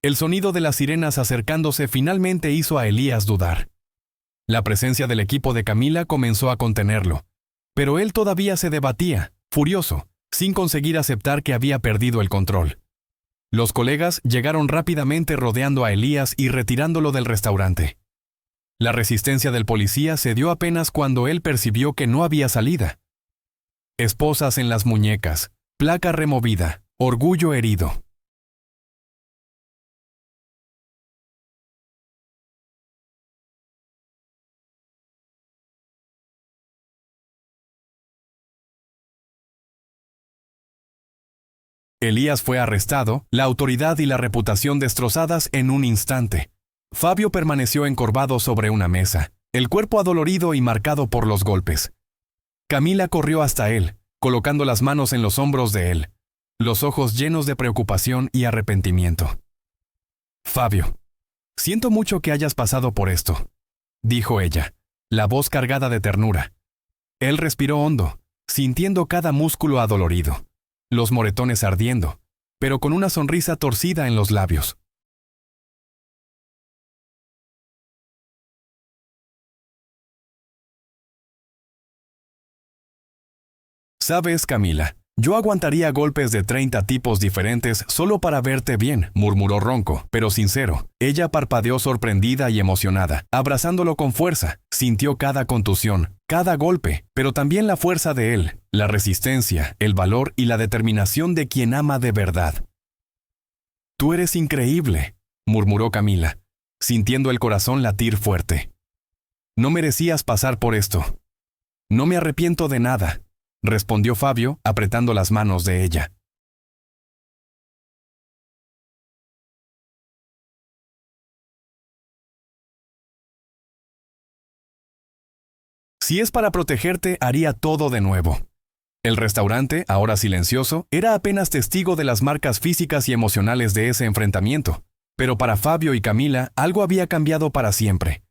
El sonido de las sirenas acercándose finalmente hizo a Elías dudar. La presencia del equipo de Camila comenzó a contenerlo, pero él todavía se debatía, furioso, sin conseguir aceptar que había perdido el control. Los colegas llegaron rápidamente rodeando a Elías y retirándolo del restaurante. La resistencia del policía cedió apenas cuando él percibió que no había salida. Esposas en las muñecas, placa removida, orgullo herido. Elías fue arrestado, la autoridad y la reputación destrozadas en un instante. Fabio permaneció encorvado sobre una mesa, el cuerpo adolorido y marcado por los golpes. Camila corrió hasta él, colocando las manos en los hombros de él, los ojos llenos de preocupación y arrepentimiento. «Fabio, siento mucho que hayas pasado por esto», dijo ella, la voz cargada de ternura. Él respiró hondo, sintiendo cada músculo adolorido, los moretones ardiendo, pero con una sonrisa torcida en los labios. «Sabes, Camila, yo aguantaría golpes de 30 tipos diferentes solo para verte bien», murmuró ronco, pero sincero. Ella parpadeó sorprendida y emocionada, abrazándolo con fuerza. Sintió cada contusión, cada golpe, pero también la fuerza de él, la resistencia, el valor y la determinación de quien ama de verdad. «Tú eres increíble», murmuró Camila, sintiendo el corazón latir fuerte. «No merecías pasar por esto». «No me arrepiento de nada», respondió Fabio, apretando las manos de ella. «Si es para protegerte, haría todo de nuevo». El restaurante, ahora silencioso, era apenas testigo de las marcas físicas y emocionales de ese enfrentamiento. Pero para Fabio y Camila, algo había cambiado para siempre.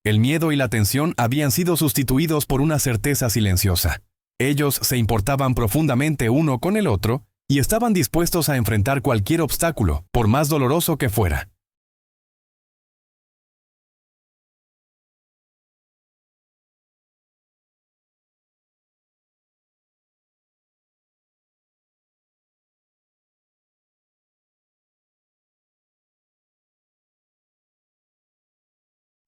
El miedo y la tensión habían sido sustituidos por una certeza silenciosa. Ellos se importaban profundamente uno con el otro y estaban dispuestos a enfrentar cualquier obstáculo, por más doloroso que fuera.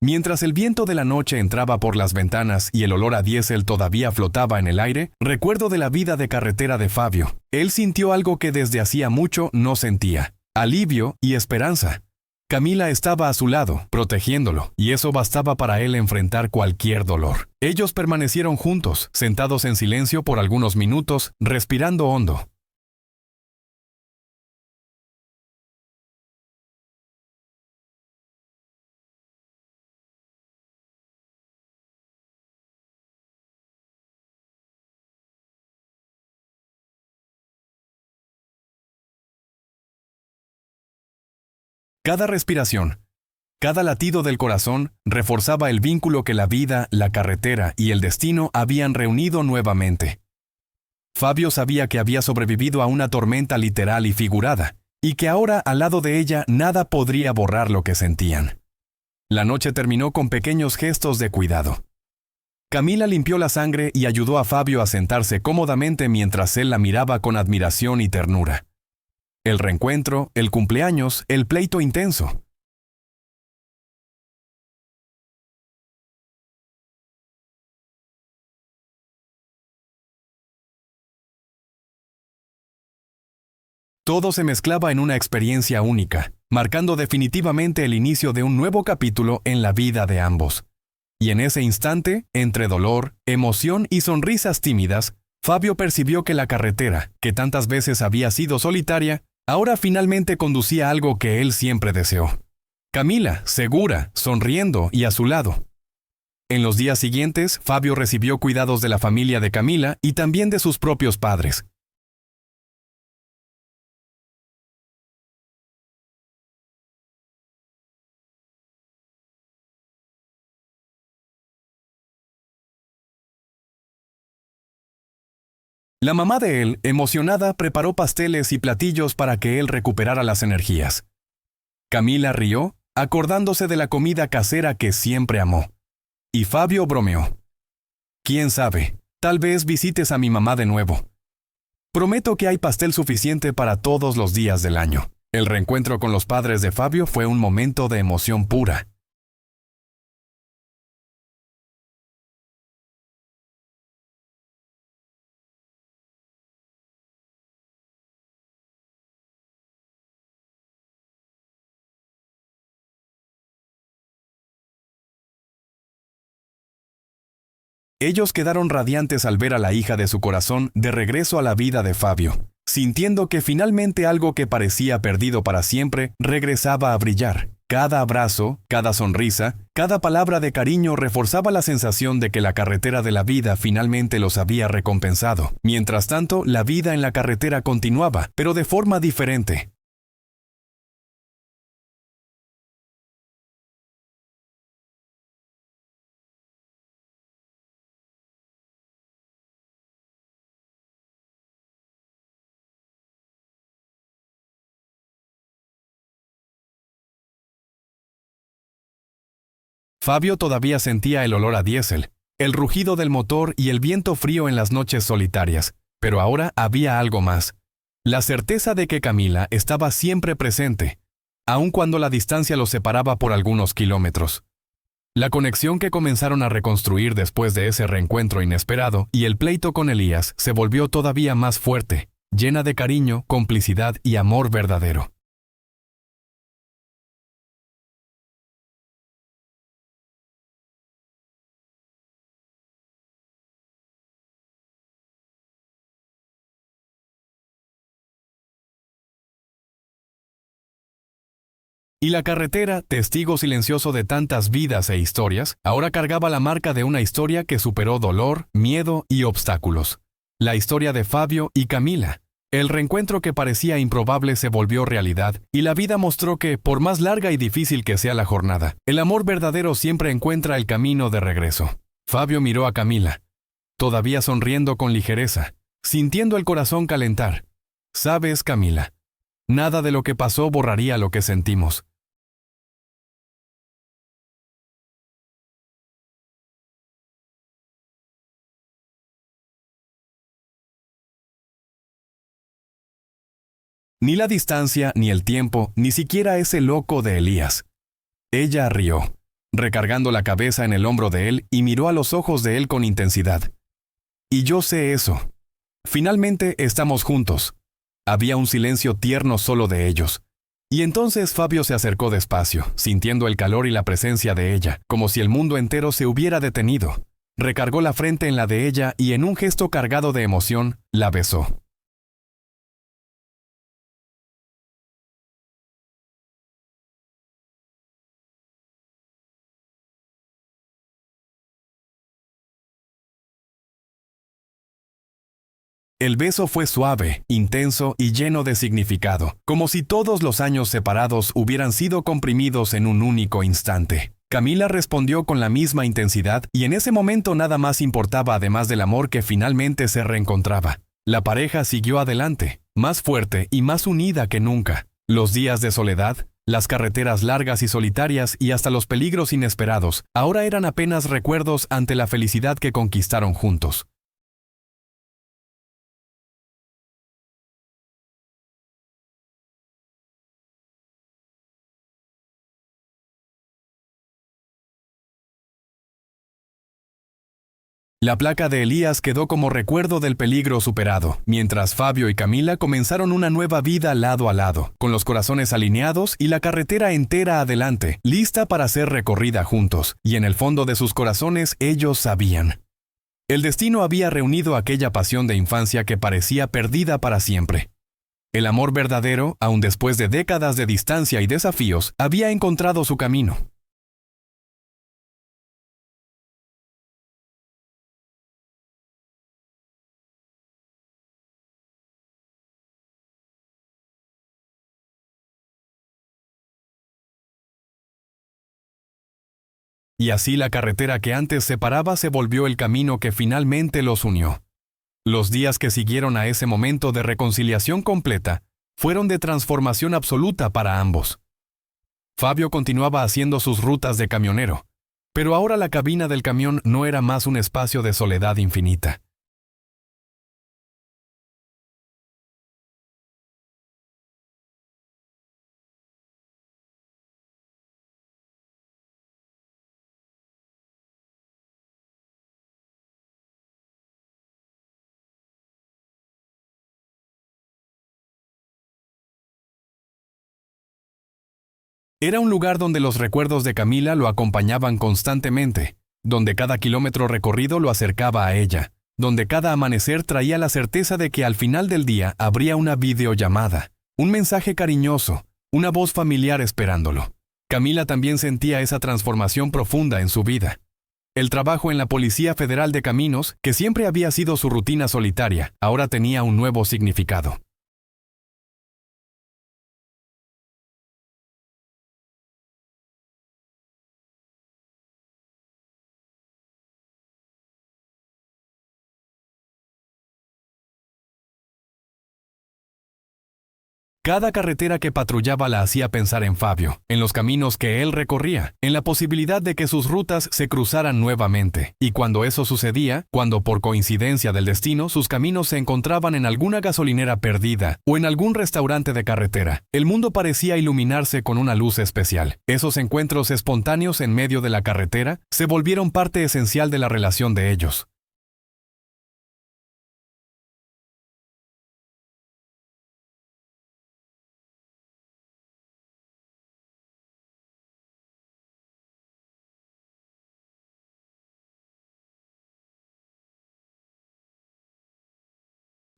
Mientras el viento de la noche entraba por las ventanas y el olor a diésel todavía flotaba en el aire, recuerdo de la vida de carretera de Fabio. Él sintió algo que desde hacía mucho no sentía: alivio y esperanza. Camila estaba a su lado, protegiéndolo, y eso bastaba para él enfrentar cualquier dolor. Ellos permanecieron juntos, sentados en silencio por algunos minutos, respirando hondo. Cada respiración, cada latido del corazón reforzaba el vínculo que la vida, la carretera y el destino habían reunido nuevamente. Fabio sabía que había sobrevivido a una tormenta literal y figurada, y que ahora al lado de ella nada podría borrar lo que sentían. La noche terminó con pequeños gestos de cuidado. Camila limpió la sangre y ayudó a Fabio a sentarse cómodamente mientras él la miraba con admiración y ternura. El reencuentro, el cumpleaños, el pleito intenso. Todo se mezclaba en una experiencia única. marcando definitivamente el inicio de un nuevo capítulo en la vida de ambos. Y en ese instante, entre dolor, emoción y sonrisas tímidas, Fabio percibió que la carretera, que tantas veces había sido solitaria, ahora finalmente conducía a algo que él siempre deseó. Camila, segura, sonriendo y a su lado. En los días siguientes, Fabio recibió cuidados de la familia de Camila y también de sus propios padres. La mamá de él, emocionada, preparó pasteles y platillos para que él recuperara las energías. Camila rió, acordándose de la comida casera que siempre amó. Y Fabio bromeó. ¿Quién sabe? Tal vez visites a mi mamá de nuevo. Prometo que hay pastel suficiente para todos los días del año. El reencuentro con los padres de Fabio fue un momento de emoción pura. Ellos quedaron radiantes al ver a la hija de su corazón de regreso a la vida de Fabio, sintiendo que finalmente algo que parecía perdido para siempre regresaba a brillar. Cada abrazo, cada sonrisa, cada palabra de cariño reforzaba la sensación de que la carretera de la vida finalmente los había recompensado. Mientras tanto, la vida en la carretera continuaba, pero de forma diferente. Fabio todavía sentía el olor a diésel, el rugido del motor y el viento frío en las noches solitarias, pero ahora había algo más. La certeza de que Camila estaba siempre presente, aun cuando la distancia los separaba por algunos kilómetros. La conexión que comenzaron a reconstruir después de ese reencuentro inesperado y el pleito con Elías se volvió todavía más fuerte, llena de cariño, complicidad y amor verdadero. Y la carretera, testigo silencioso de tantas vidas e historias, ahora cargaba la marca de una historia que superó dolor, miedo y obstáculos. La historia de Fabio y Camila. El reencuentro que parecía improbable se volvió realidad, y la vida mostró que, por más larga y difícil que sea la jornada, el amor verdadero siempre encuentra el camino de regreso. Fabio miró a Camila, todavía sonriendo con ligereza, sintiendo el corazón calentar. ¿Sabes, Camila? Nada de lo que pasó borraría lo que sentimos. Ni la distancia, ni el tiempo, ni siquiera ese loco de Elías. Ella rió, recargando la cabeza en el hombro de él y miró a los ojos de él con intensidad. Y yo sé eso. Finalmente estamos juntos. Había un silencio tierno solo de ellos. Y entonces Fabio se acercó despacio, sintiendo el calor y la presencia de ella, como si el mundo entero se hubiera detenido. Recargó la frente en la de ella y en un gesto cargado de emoción, la besó. El beso fue suave, intenso y lleno de significado, como si todos los años separados hubieran sido comprimidos en un único instante. Camila respondió con la misma intensidad y en ese momento nada más importaba además del amor que finalmente se reencontraba. La pareja siguió adelante, más fuerte y más unida que nunca. Los días de soledad, las carreteras largas y solitarias y hasta los peligros inesperados, ahora eran apenas recuerdos ante la felicidad que conquistaron juntos. La placa de Elías quedó como recuerdo del peligro superado, mientras Fabio y Camila comenzaron una nueva vida lado a lado, con los corazones alineados y la carretera entera adelante, lista para ser recorrida juntos, y en el fondo de sus corazones ellos sabían. El destino había reunido aquella pasión de infancia que parecía perdida para siempre. El amor verdadero, aun después de décadas de distancia y desafíos, había encontrado su camino. Y así la carretera que antes separaba se volvió el camino que finalmente los unió. Los días que siguieron a ese momento de reconciliación completa fueron de transformación absoluta para ambos. Fabio continuaba haciendo sus rutas de camionero, pero ahora la cabina del camión no era más un espacio de soledad infinita. Era un lugar donde los recuerdos de Camila lo acompañaban constantemente, donde cada kilómetro recorrido lo acercaba a ella, donde cada amanecer traía la certeza de que al final del día habría una videollamada, un mensaje cariñoso, una voz familiar esperándolo. Camila también sentía esa transformación profunda en su vida. El trabajo en la Policía Federal de Caminos, que siempre había sido su rutina solitaria, ahora tenía un nuevo significado. Cada carretera que patrullaba la hacía pensar en Fabio, en los caminos que él recorría, en la posibilidad de que sus rutas se cruzaran nuevamente. Y cuando eso sucedía, cuando por coincidencia del destino sus caminos se encontraban en alguna gasolinera perdida o en algún restaurante de carretera, el mundo parecía iluminarse con una luz especial. Esos encuentros espontáneos en medio de la carretera se volvieron parte esencial de la relación de ellos.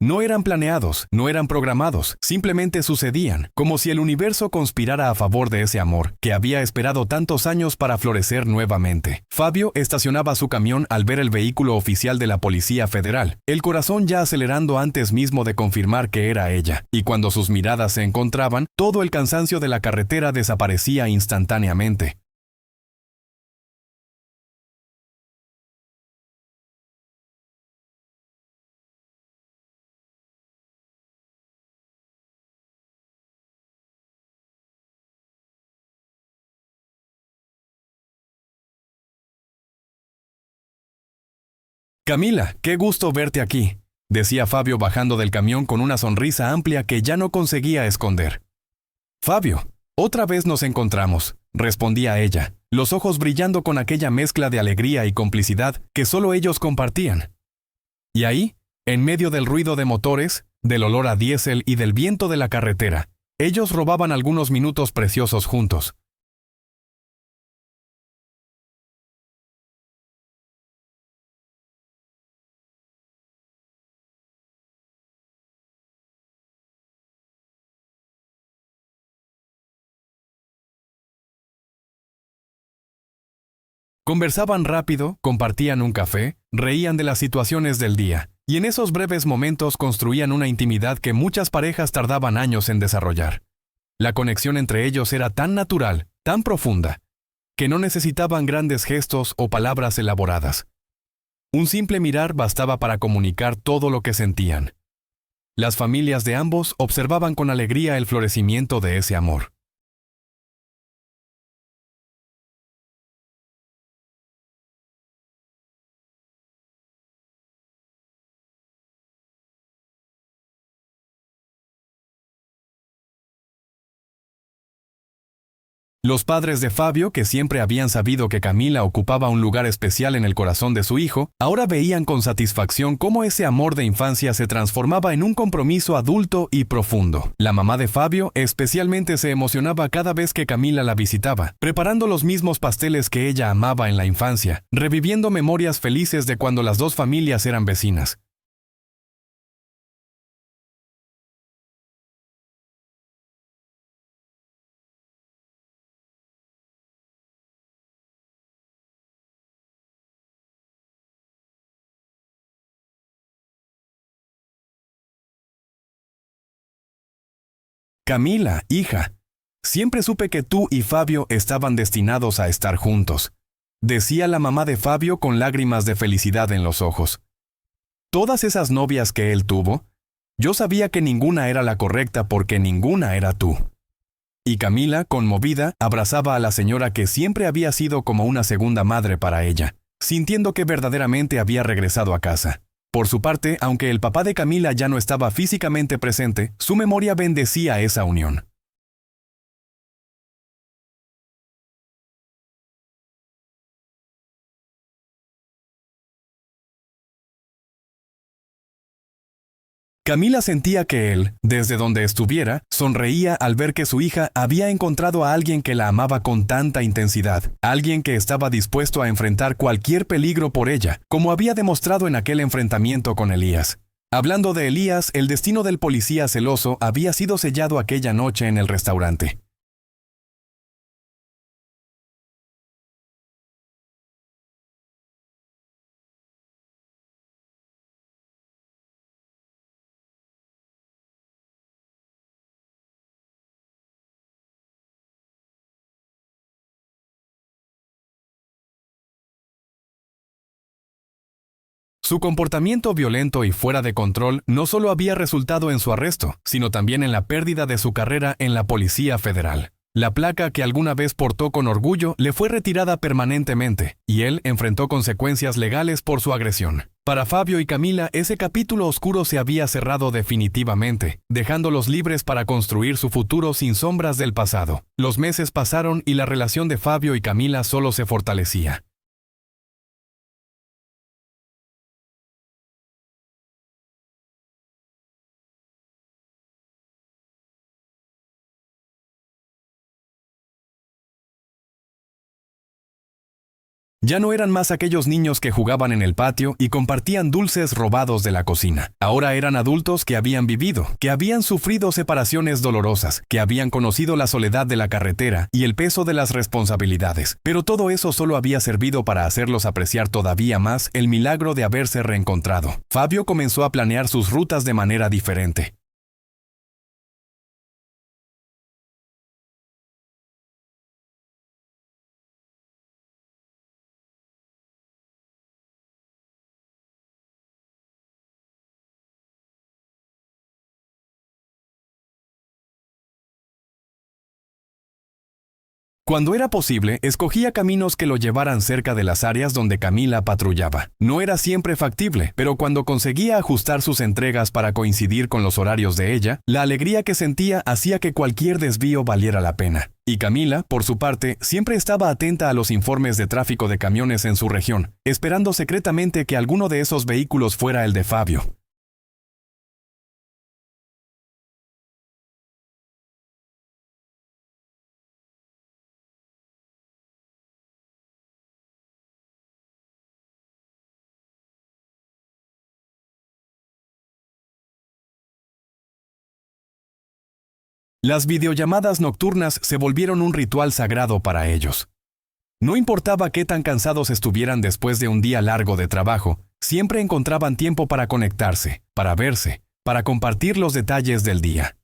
No eran planeados, no eran programados, simplemente sucedían, como si el universo conspirara a favor de ese amor, que había esperado tantos años para florecer nuevamente. Fabio estacionaba su camión al ver el vehículo oficial de la Policía Federal, el corazón ya acelerando antes mismo de confirmar que era ella, y cuando sus miradas se encontraban, todo el cansancio de la carretera desaparecía instantáneamente. Camila, qué gusto verte aquí, decía Fabio bajando del camión con una sonrisa amplia que ya no conseguía esconder. Fabio, otra vez nos encontramos, respondía ella, los ojos brillando con aquella mezcla de alegría y complicidad que solo ellos compartían. Y ahí, en medio del ruido de motores, del olor a diésel y del viento de la carretera, ellos robaban algunos minutos preciosos juntos. Conversaban rápido, compartían un café, reían de las situaciones del día, y en esos breves momentos construían una intimidad que muchas parejas tardaban años en desarrollar. La conexión entre ellos era tan natural, tan profunda, que no necesitaban grandes gestos o palabras elaboradas. Un simple mirar bastaba para comunicar todo lo que sentían. Las familias de ambos observaban con alegría el florecimiento de ese amor. Los padres de Fabio, que siempre habían sabido que Camila ocupaba un lugar especial en el corazón de su hijo, ahora veían con satisfacción cómo ese amor de infancia se transformaba en un compromiso adulto y profundo. La mamá de Fabio especialmente se emocionaba cada vez que Camila la visitaba, preparando los mismos pasteles que ella amaba en la infancia, reviviendo memorias felices de cuando las dos familias eran vecinas. Camila, hija, siempre supe que tú y Fabio estaban destinados a estar juntos, decía la mamá de Fabio con lágrimas de felicidad en los ojos. Todas esas novias que él tuvo, yo sabía que ninguna era la correcta porque ninguna era tú. Y Camila, conmovida, abrazaba a la señora que siempre había sido como una segunda madre para ella, sintiendo que verdaderamente había regresado a casa. Por su parte, aunque el papá de Camila ya no estaba físicamente presente, su memoria bendecía esa unión. Camila sentía que él, desde donde estuviera, sonreía al ver que su hija había encontrado a alguien que la amaba con tanta intensidad, alguien que estaba dispuesto a enfrentar cualquier peligro por ella, como había demostrado en aquel enfrentamiento con Elías. Hablando de Elías, el destino del policía celoso había sido sellado aquella noche en el restaurante. Su comportamiento violento y fuera de control no solo había resultado en su arresto, sino también en la pérdida de su carrera en la Policía Federal. La placa que alguna vez portó con orgullo le fue retirada permanentemente, y él enfrentó consecuencias legales por su agresión. Para Fabio y Camila, ese capítulo oscuro se había cerrado definitivamente, dejándolos libres para construir su futuro sin sombras del pasado. Los meses pasaron y la relación de Fabio y Camila solo se fortalecía. Ya no eran más aquellos niños que jugaban en el patio y compartían dulces robados de la cocina. Ahora eran adultos que habían vivido, que habían sufrido separaciones dolorosas, que habían conocido la soledad de la carretera y el peso de las responsabilidades. Pero todo eso solo había servido para hacerlos apreciar todavía más el milagro de haberse reencontrado. Fabio comenzó a planear sus rutas de manera diferente. Cuando era posible, escogía caminos que lo llevaran cerca de las áreas donde Camila patrullaba. No era siempre factible, pero cuando conseguía ajustar sus entregas para coincidir con los horarios de ella, la alegría que sentía hacía que cualquier desvío valiera la pena. Y Camila, por su parte, siempre estaba atenta a los informes de tráfico de camiones en su región, esperando secretamente que alguno de esos vehículos fuera el de Fabio. Las videollamadas nocturnas se volvieron un ritual sagrado para ellos. No importaba qué tan cansados estuvieran después de un día largo de trabajo, siempre encontraban tiempo para conectarse, para verse, para compartir los detalles del día.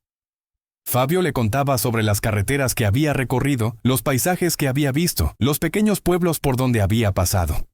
Fabio le contaba sobre las carreteras que había recorrido, los paisajes que había visto, los pequeños pueblos por donde había pasado.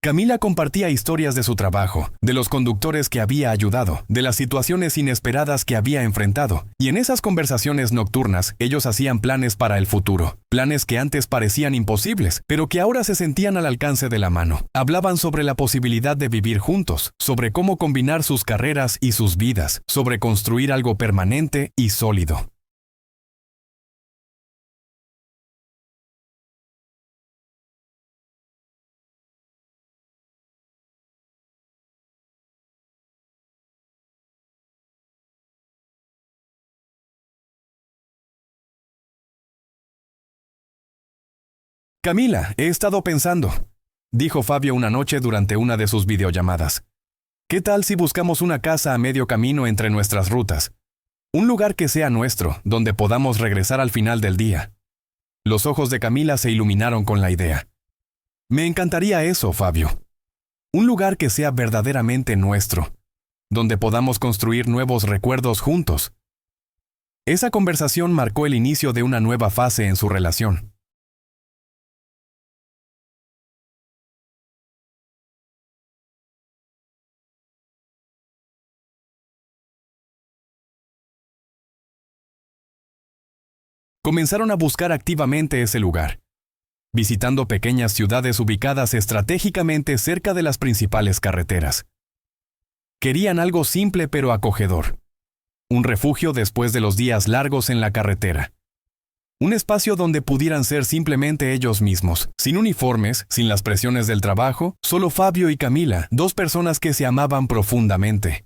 Camila compartía historias de su trabajo, de los conductores que había ayudado, de las situaciones inesperadas que había enfrentado, y en esas conversaciones nocturnas ellos hacían planes para el futuro, planes que antes parecían imposibles, pero que ahora se sentían al alcance de la mano. Hablaban sobre la posibilidad de vivir juntos, sobre cómo combinar sus carreras y sus vidas, sobre construir algo permanente y sólido. Camila, he estado pensando, dijo Fabio una noche durante una de sus videollamadas. ¿Qué tal si buscamos una casa a medio camino entre nuestras rutas? Un lugar que sea nuestro, donde podamos regresar al final del día. Los ojos de Camila se iluminaron con la idea. Me encantaría eso, Fabio. Un lugar que sea verdaderamente nuestro, donde podamos construir nuevos recuerdos juntos. Esa conversación marcó el inicio de una nueva fase en su relación. Comenzaron a buscar activamente ese lugar, visitando pequeñas ciudades ubicadas estratégicamente cerca de las principales carreteras. Querían algo simple pero acogedor. Un refugio después de los días largos en la carretera. Un espacio donde pudieran ser simplemente ellos mismos, sin uniformes, sin las presiones del trabajo, solo Fabio y Camila, dos personas que se amaban profundamente.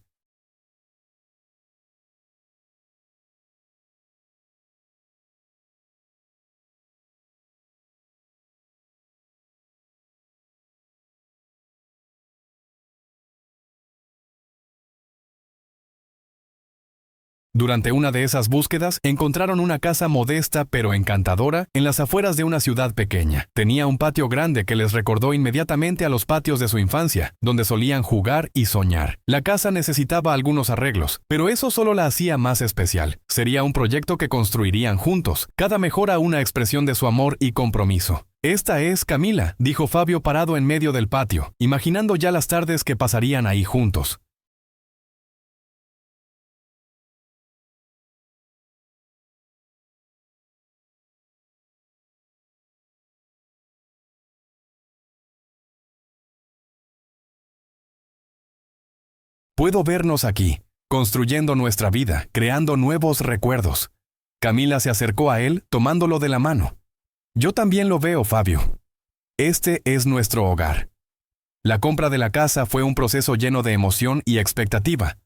Durante una de esas búsquedas, encontraron una casa modesta pero encantadora en las afueras de una ciudad pequeña. Tenía un patio grande que les recordó inmediatamente a los patios de su infancia, donde solían jugar y soñar. La casa necesitaba algunos arreglos, pero eso solo la hacía más especial. Sería un proyecto que construirían juntos, cada mejora una expresión de su amor y compromiso. Esta es Camila, dijo Fabio parado en medio del patio, imaginando ya las tardes que pasarían ahí juntos. Puedo vernos aquí, construyendo nuestra vida, creando nuevos recuerdos. Camila se acercó a él, tomándolo de la mano. Yo también lo veo, Fabio. Este es nuestro hogar. La compra de la casa fue un proceso lleno de emoción y expectativa.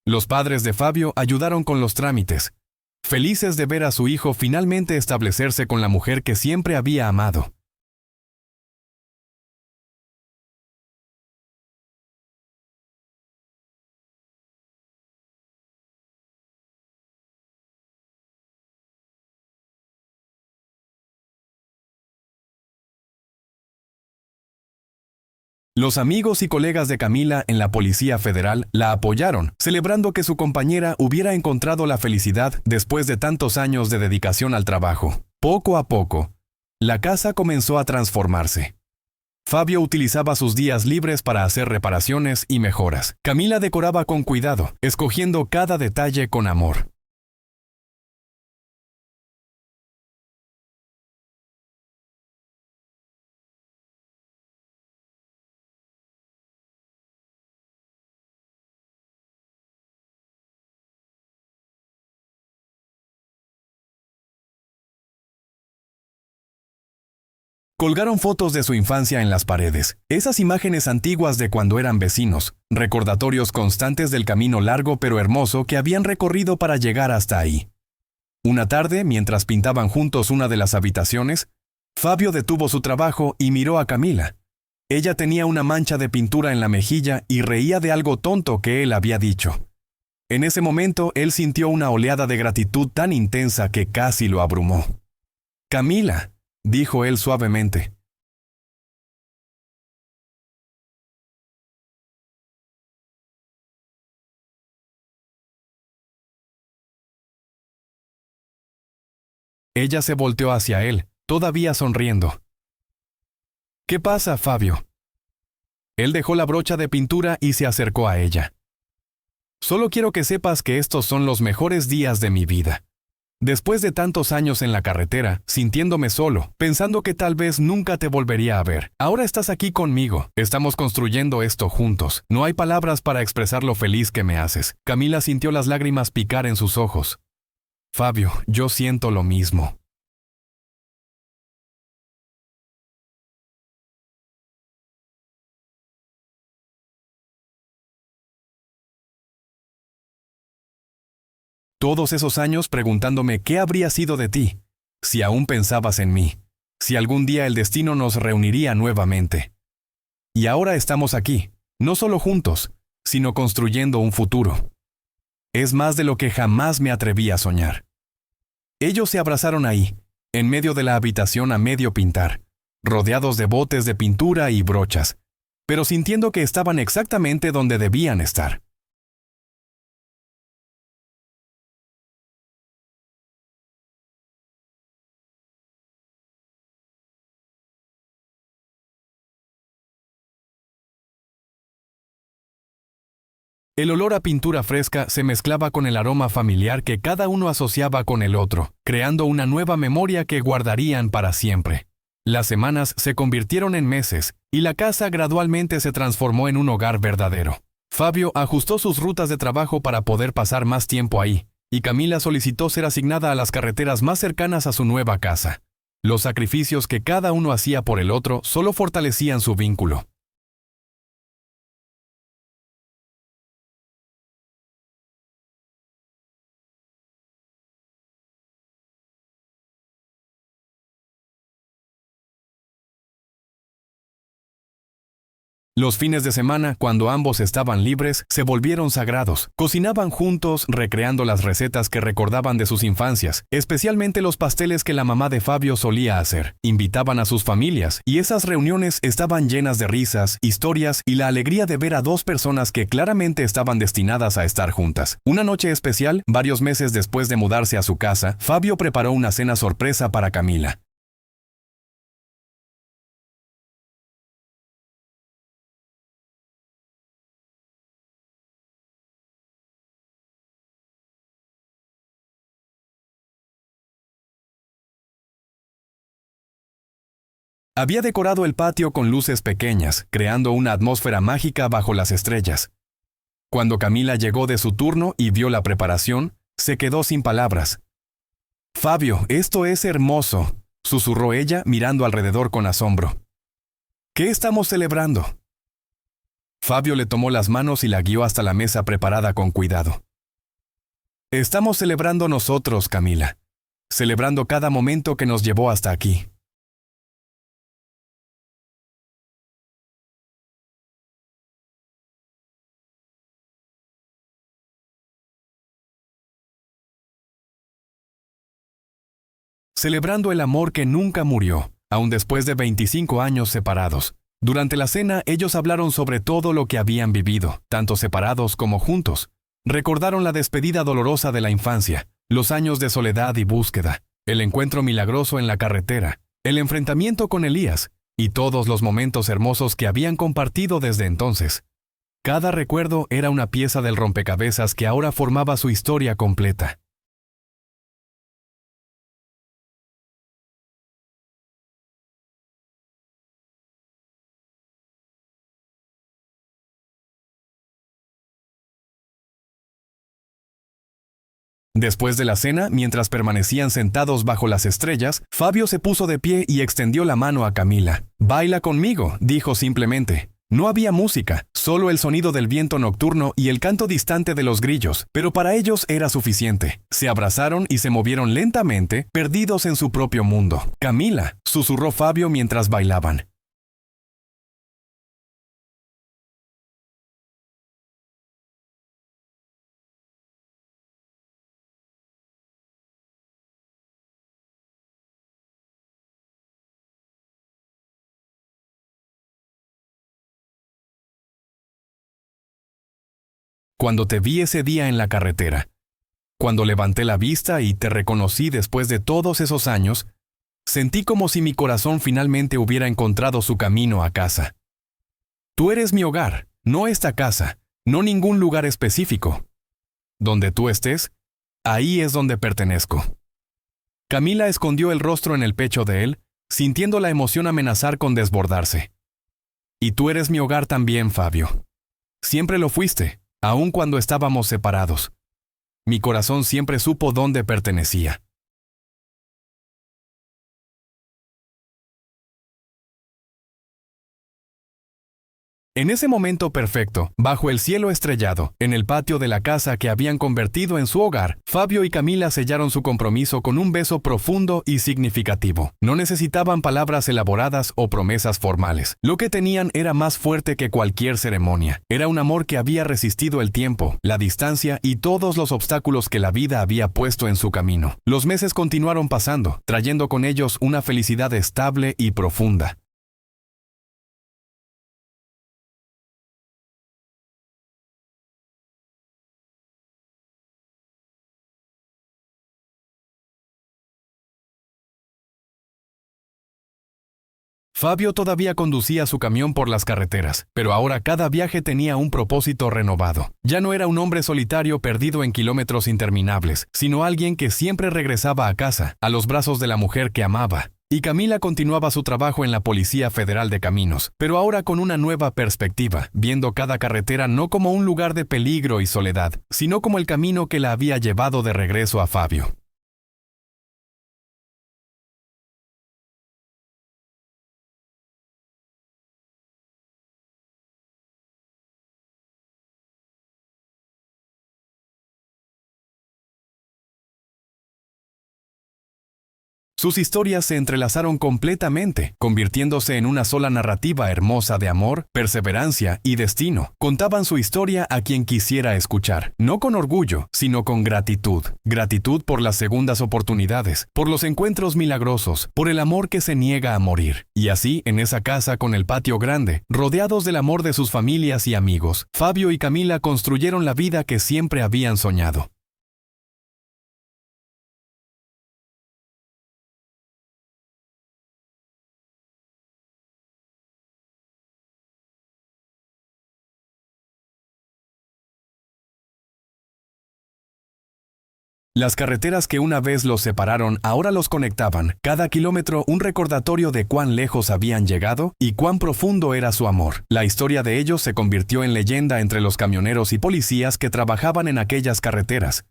Los padres de Fabio ayudaron con los trámites, felices de ver a su hijo finalmente establecerse con la mujer que siempre había amado. Los amigos y colegas de Camila en la Policía Federal la apoyaron, celebrando que su compañera hubiera encontrado la felicidad después de tantos años de dedicación al trabajo. Poco a poco, la casa comenzó a transformarse. Fabio utilizaba sus días libres para hacer reparaciones y mejoras. Camila decoraba con cuidado, escogiendo cada detalle con amor. Colgaron fotos de su infancia en las paredes, esas imágenes antiguas de cuando eran vecinos, recordatorios constantes del camino largo pero hermoso que habían recorrido para llegar hasta ahí. Una tarde, mientras pintaban juntos una de las habitaciones, Fabio detuvo su trabajo y miró a Camila. Ella tenía una mancha de pintura en la mejilla y reía de algo tonto que él había dicho. En ese momento, él sintió una oleada de gratitud tan intensa que casi lo abrumó. «Camila», dijo él suavemente. Ella se volteó hacia él, todavía sonriendo. «¿Qué pasa, Fabio?» Él dejó la brocha de pintura y se acercó a ella. Solo quiero que sepas que estos son los mejores días de mi vida. Después de tantos años en la carretera, sintiéndome solo, pensando que tal vez nunca te volvería a ver, ahora estás aquí conmigo. Estamos construyendo esto juntos. No hay palabras para expresar lo feliz que me haces. Camila sintió las lágrimas picar en sus ojos. Fabio, yo siento lo mismo. Todos esos años preguntándome qué habría sido de ti, si aún pensabas en mí, si algún día el destino nos reuniría nuevamente. Y ahora estamos aquí, no solo juntos, sino construyendo un futuro. Es más de lo que jamás me atreví a soñar. Ellos se abrazaron ahí, en medio de la habitación a medio pintar, rodeados de botes de pintura y brochas, pero sintiendo que estaban exactamente donde debían estar. El olor a pintura fresca se mezclaba con el aroma familiar que cada uno asociaba con el otro, creando una nueva memoria que guardarían para siempre. Las semanas se convirtieron en meses, y la casa gradualmente se transformó en un hogar verdadero. Fabio ajustó sus rutas de trabajo para poder pasar más tiempo ahí, y Camila solicitó ser asignada a las carreteras más cercanas a su nueva casa. Los sacrificios que cada uno hacía por el otro solo fortalecían su vínculo. Los fines de semana, cuando ambos estaban libres, se volvieron sagrados. Cocinaban juntos, recreando las recetas que recordaban de sus infancias, especialmente los pasteles que la mamá de Fabio solía hacer. Invitaban a sus familias, y esas reuniones estaban llenas de risas, historias y la alegría de ver a dos personas que claramente estaban destinadas a estar juntas. Una noche especial, varios meses después de mudarse a su casa, Fabio preparó una cena sorpresa para Camila. Había decorado el patio con luces pequeñas, creando una atmósfera mágica bajo las estrellas. Cuando Camila llegó de su turno y vio la preparación, se quedó sin palabras. «Fabio, esto es hermoso», susurró ella mirando alrededor con asombro. «¿Qué estamos celebrando?». Fabio le tomó las manos y la guió hasta la mesa preparada con cuidado. «Estamos celebrando nosotros, Camila. Celebrando cada momento que nos llevó hasta aquí». Celebrando el amor que nunca murió, aun después de 25 años separados. Durante la cena, ellos hablaron sobre todo lo que habían vivido, tanto separados como juntos. Recordaron la despedida dolorosa de la infancia, los años de soledad y búsqueda, el encuentro milagroso en la carretera, el enfrentamiento con Elías, y todos los momentos hermosos que habían compartido desde entonces. Cada recuerdo era una pieza del rompecabezas que ahora formaba su historia completa. Después de la cena, mientras permanecían sentados bajo las estrellas, Fabio se puso de pie y extendió la mano a Camila. «Baila conmigo», dijo simplemente. No había música, solo el sonido del viento nocturno y el canto distante de los grillos, pero para ellos era suficiente. Se abrazaron y se movieron lentamente, perdidos en su propio mundo. «Camila», susurró Fabio mientras bailaban. Cuando te vi ese día en la carretera, cuando levanté la vista y te reconocí después de todos esos años, sentí como si mi corazón finalmente hubiera encontrado su camino a casa. Tú eres mi hogar, no esta casa, no ningún lugar específico. Donde tú estés, ahí es donde pertenezco. Camila escondió el rostro en el pecho de él, sintiendo la emoción amenazar con desbordarse. Y tú eres mi hogar también, Fabio. Siempre lo fuiste, aun cuando estábamos separados. Mi corazón siempre supo dónde pertenecía. En ese momento perfecto, bajo el cielo estrellado, en el patio de la casa que habían convertido en su hogar, Fabio y Camila sellaron su compromiso con un beso profundo y significativo. No necesitaban palabras elaboradas o promesas formales. Lo que tenían era más fuerte que cualquier ceremonia. Era un amor que había resistido el tiempo, la distancia y todos los obstáculos que la vida había puesto en su camino. Los meses continuaron pasando, trayendo con ellos una felicidad estable y profunda. Fabio todavía conducía su camión por las carreteras, pero ahora cada viaje tenía un propósito renovado. Ya no era un hombre solitario perdido en kilómetros interminables, sino alguien que siempre regresaba a casa, a los brazos de la mujer que amaba. Y Camila continuaba su trabajo en la Policía Federal de Caminos, pero ahora con una nueva perspectiva, viendo cada carretera no como un lugar de peligro y soledad, sino como el camino que la había llevado de regreso a Fabio. Sus historias se entrelazaron completamente, convirtiéndose en una sola narrativa hermosa de amor, perseverancia y destino. Contaban su historia a quien quisiera escuchar, no con orgullo, sino con gratitud. Gratitud por las segundas oportunidades, por los encuentros milagrosos, por el amor que se niega a morir. Y así, en esa casa con el patio grande, rodeados del amor de sus familias y amigos, Fabio y Camila construyeron la vida que siempre habían soñado. Las carreteras que una vez los separaron ahora los conectaban, cada kilómetro un recordatorio de cuán lejos habían llegado y cuán profundo era su amor. La historia de ellos se convirtió en leyenda entre los camioneros y policías que trabajaban en aquellas carreteras.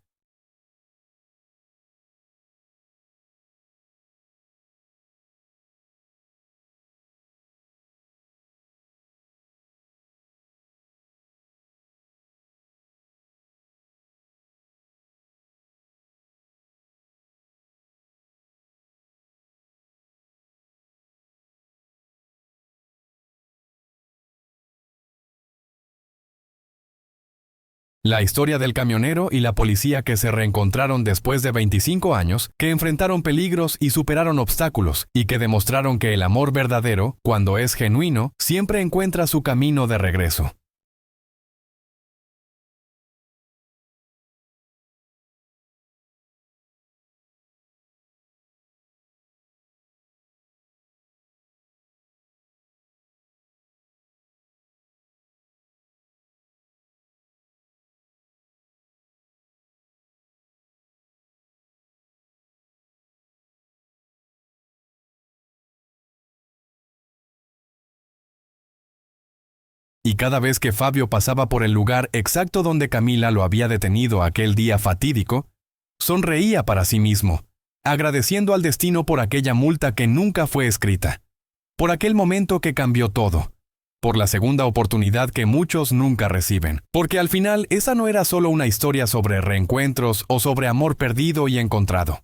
La historia del camionero y la policía que se reencontraron después de 25 años, que enfrentaron peligros y superaron obstáculos, y que demostraron que el amor verdadero, cuando es genuino, siempre encuentra su camino de regreso. Y cada vez que Fabio pasaba por el lugar exacto donde Camila lo había detenido aquel día fatídico, sonreía para sí mismo, agradeciendo al destino por aquella multa que nunca fue escrita, por aquel momento que cambió todo, por la segunda oportunidad que muchos nunca reciben, porque al final esa no era solo una historia sobre reencuentros o sobre amor perdido y encontrado.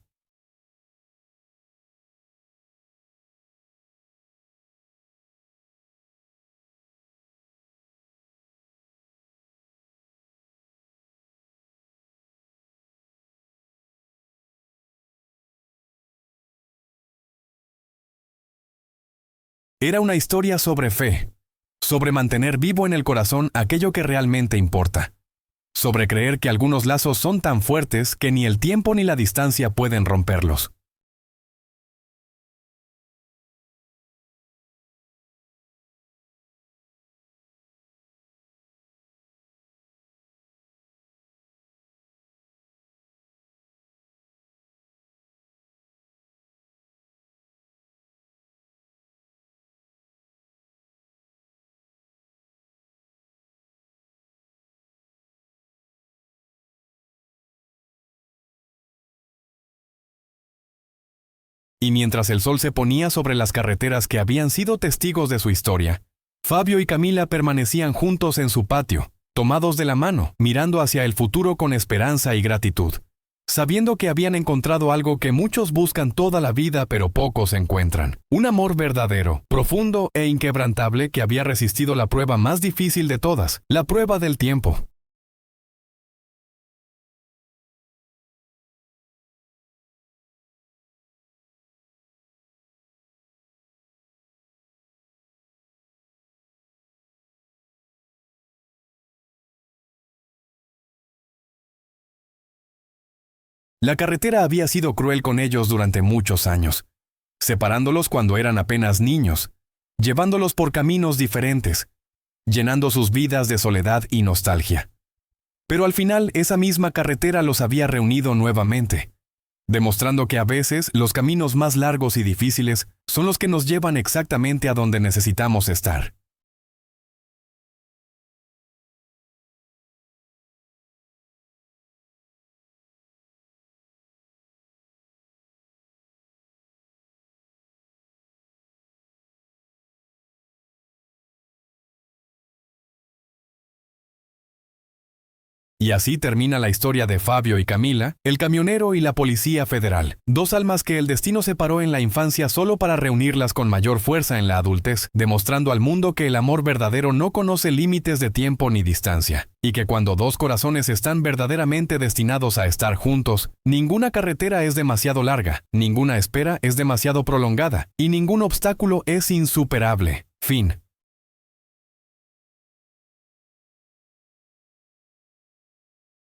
Era una historia sobre fe, sobre mantener vivo en el corazón aquello que realmente importa, sobre creer que algunos lazos son tan fuertes que ni el tiempo ni la distancia pueden romperlos. Y mientras el sol se ponía sobre las carreteras que habían sido testigos de su historia, Fabio y Camila permanecían juntos en su patio, tomados de la mano, mirando hacia el futuro con esperanza y gratitud, sabiendo que habían encontrado algo que muchos buscan toda la vida pero pocos encuentran. Un amor verdadero, profundo e inquebrantable que había resistido la prueba más difícil de todas, la prueba del tiempo. La carretera había sido cruel con ellos durante muchos años, separándolos cuando eran apenas niños, llevándolos por caminos diferentes, llenando sus vidas de soledad y nostalgia. Pero al final esa misma carretera los había reunido nuevamente, demostrando que a veces los caminos más largos y difíciles son los que nos llevan exactamente a donde necesitamos estar. Y así termina la historia de Fabio y Camila, el camionero y la policía federal, dos almas que el destino separó en la infancia solo para reunirlas con mayor fuerza en la adultez, demostrando al mundo que el amor verdadero no conoce límites de tiempo ni distancia, y que cuando dos corazones están verdaderamente destinados a estar juntos, ninguna carretera es demasiado larga, ninguna espera es demasiado prolongada, y ningún obstáculo es insuperable. Fin.